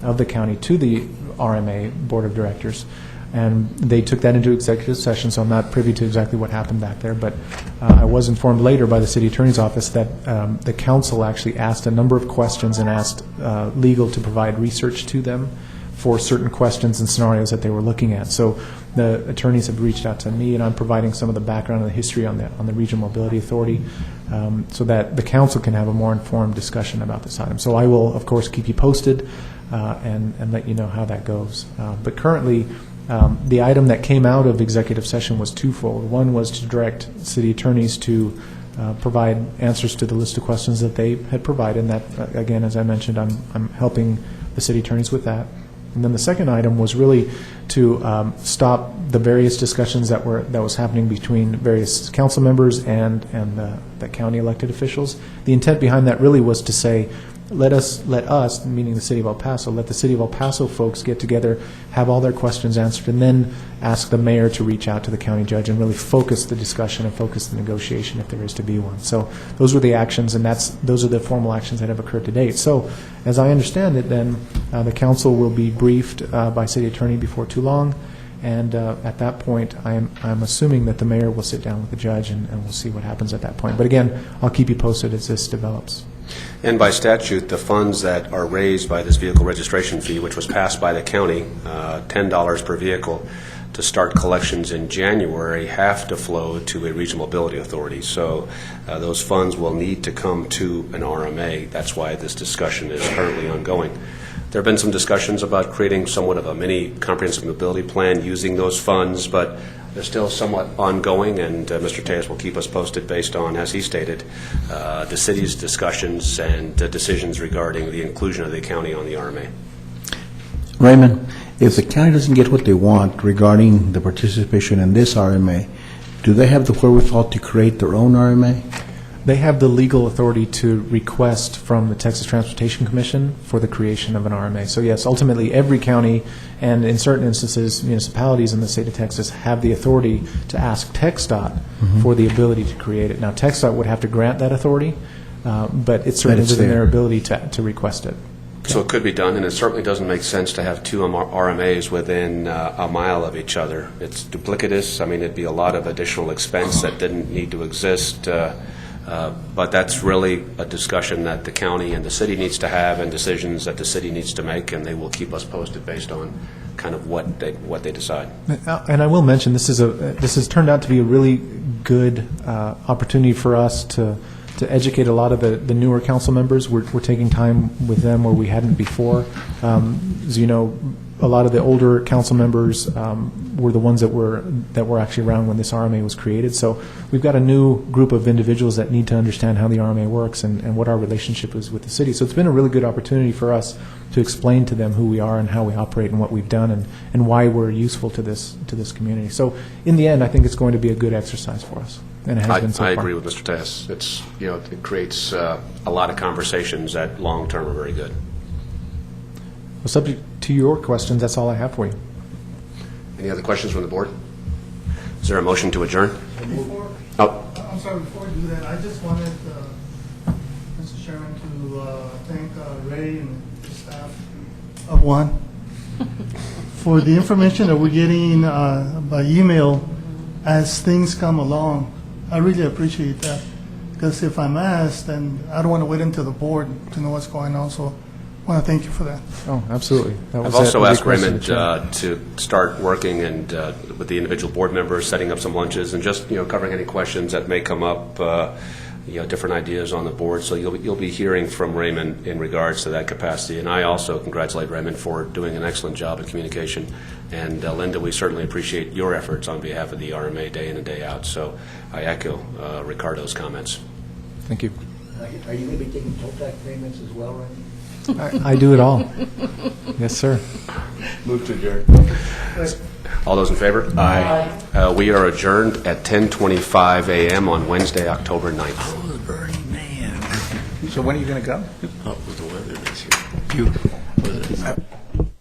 the county to the RMA Board of Directors. And they took that into executive session, so I'm not privy to exactly what happened back there. But I was informed later by the City Attorney's Office that the council actually asked a number of questions and asked legal to provide research to them for certain questions and scenarios that they were looking at. So the attorneys have reached out to me, and I'm providing some of the background and the history on the Regional Mobility Authority so that the council can have a more informed discussion about this item. So I will, of course, keep you posted and let you know how that goes. But currently, the item that came out of executive session was twofold. One was to direct city attorneys to provide answers to the list of questions that they had provided. And that, again, as I mentioned, I'm helping the city attorneys with that. And then the second item was really to stop the various discussions that was happening between various council members and the county elected officials. The intent behind that really was to say, let us, meaning the City of El Paso, let the City of El Paso folks get together, have all their questions answered, and then ask the mayor to reach out to the county judge and really focus the discussion and focus the negotiation if there is to be one. So those were the actions, and those are the formal actions that have occurred to date. So as I understand it, then the council will be briefed by city attorney before too long, and at that point, I'm assuming that the mayor will sit down with the judge, and we'll see what happens at that point. But again, I'll keep you posted as this develops. And by statute, the funds that are raised by this vehicle registration fee, which was passed by the county, $10 per vehicle, to start collections in January, have to flow to a regional mobility authority. So those funds will need to come to an RMA. That's why this discussion is currently ongoing. There have been some discussions about creating somewhat of a mini comprehensive mobility plan using those funds, but they're still somewhat ongoing, and Mr. Tejas will keep us posted based on, as he stated, the city's discussions and decisions regarding the inclusion of the county on the RMA. Raymond, if the county doesn't get what they want regarding the participation in this RMA, do they have the wherewithal to create their own RMA? They have the legal authority to request from the Texas Transportation Commission for the creation of an RMA. So yes, ultimately every county and in certain instances municipalities in the state of Texas have the authority to ask TxDOT for the ability to create it. Now TxDOT would have to grant that authority, but it's certainly within their ability to request it. So it could be done, and it certainly doesn't make sense to have two RMAs within a mile of each other. It's duplicitous. I mean, it'd be a lot of additional expense that didn't need to exist. But that's really a discussion that the county and the city needs to have, and decisions that the city needs to make, and they will keep us posted based on kind of what they decide. And I will mention, this has turned out to be a really good opportunity for us to educate a lot of the newer council members. We're taking time with them where we hadn't before. As you know, a lot of the older council members were the ones that were actually around when this RMA was created. So we've got a new group of individuals that need to understand how the RMA works and what our relationship is with the city. So it's been a really good opportunity for us to explain to them who we are and how we operate and what we've done and why we're useful to this community. So in the end, I think it's going to be a good exercise for us, and it has been so far. I agree with Mr. Tess. It's, it creates a lot of conversations that long term are very good. Well, subject to your questions, that's all I have for you. Any other questions from the board? Is there a motion to adjourn? I'm sorry, before we do that, I just wanted, Mr. Chairman, to thank Ray and the staff of One for the information that we're getting by email as things come along. I really appreciate that, because if I'm asked, then I don't want to wait until the board to know what's going on, so I want to thank you for that. Oh, absolutely. I've also asked Raymond to start working and with the individual board members, setting up some lunches and just covering any questions that may come up, different ideas on the board. So you'll be hearing from Raymond in regards to that capacity. And I also congratulate Raymond for doing an excellent job of communication. And Linda, we certainly appreciate your efforts on behalf of the RMA day in and day out. So I echo Ricardo's comments. Thank you. Are you going to be taking toll tax payments as well, Randy? I do it all. Yes, sir. Move to adjourn. All those in favor? Aye. We are adjourned at 10:25 a.m. on Wednesday, October 9th. Oh, the Burning Man. So when are you going to go? Oh, with the weather this year. Beautiful.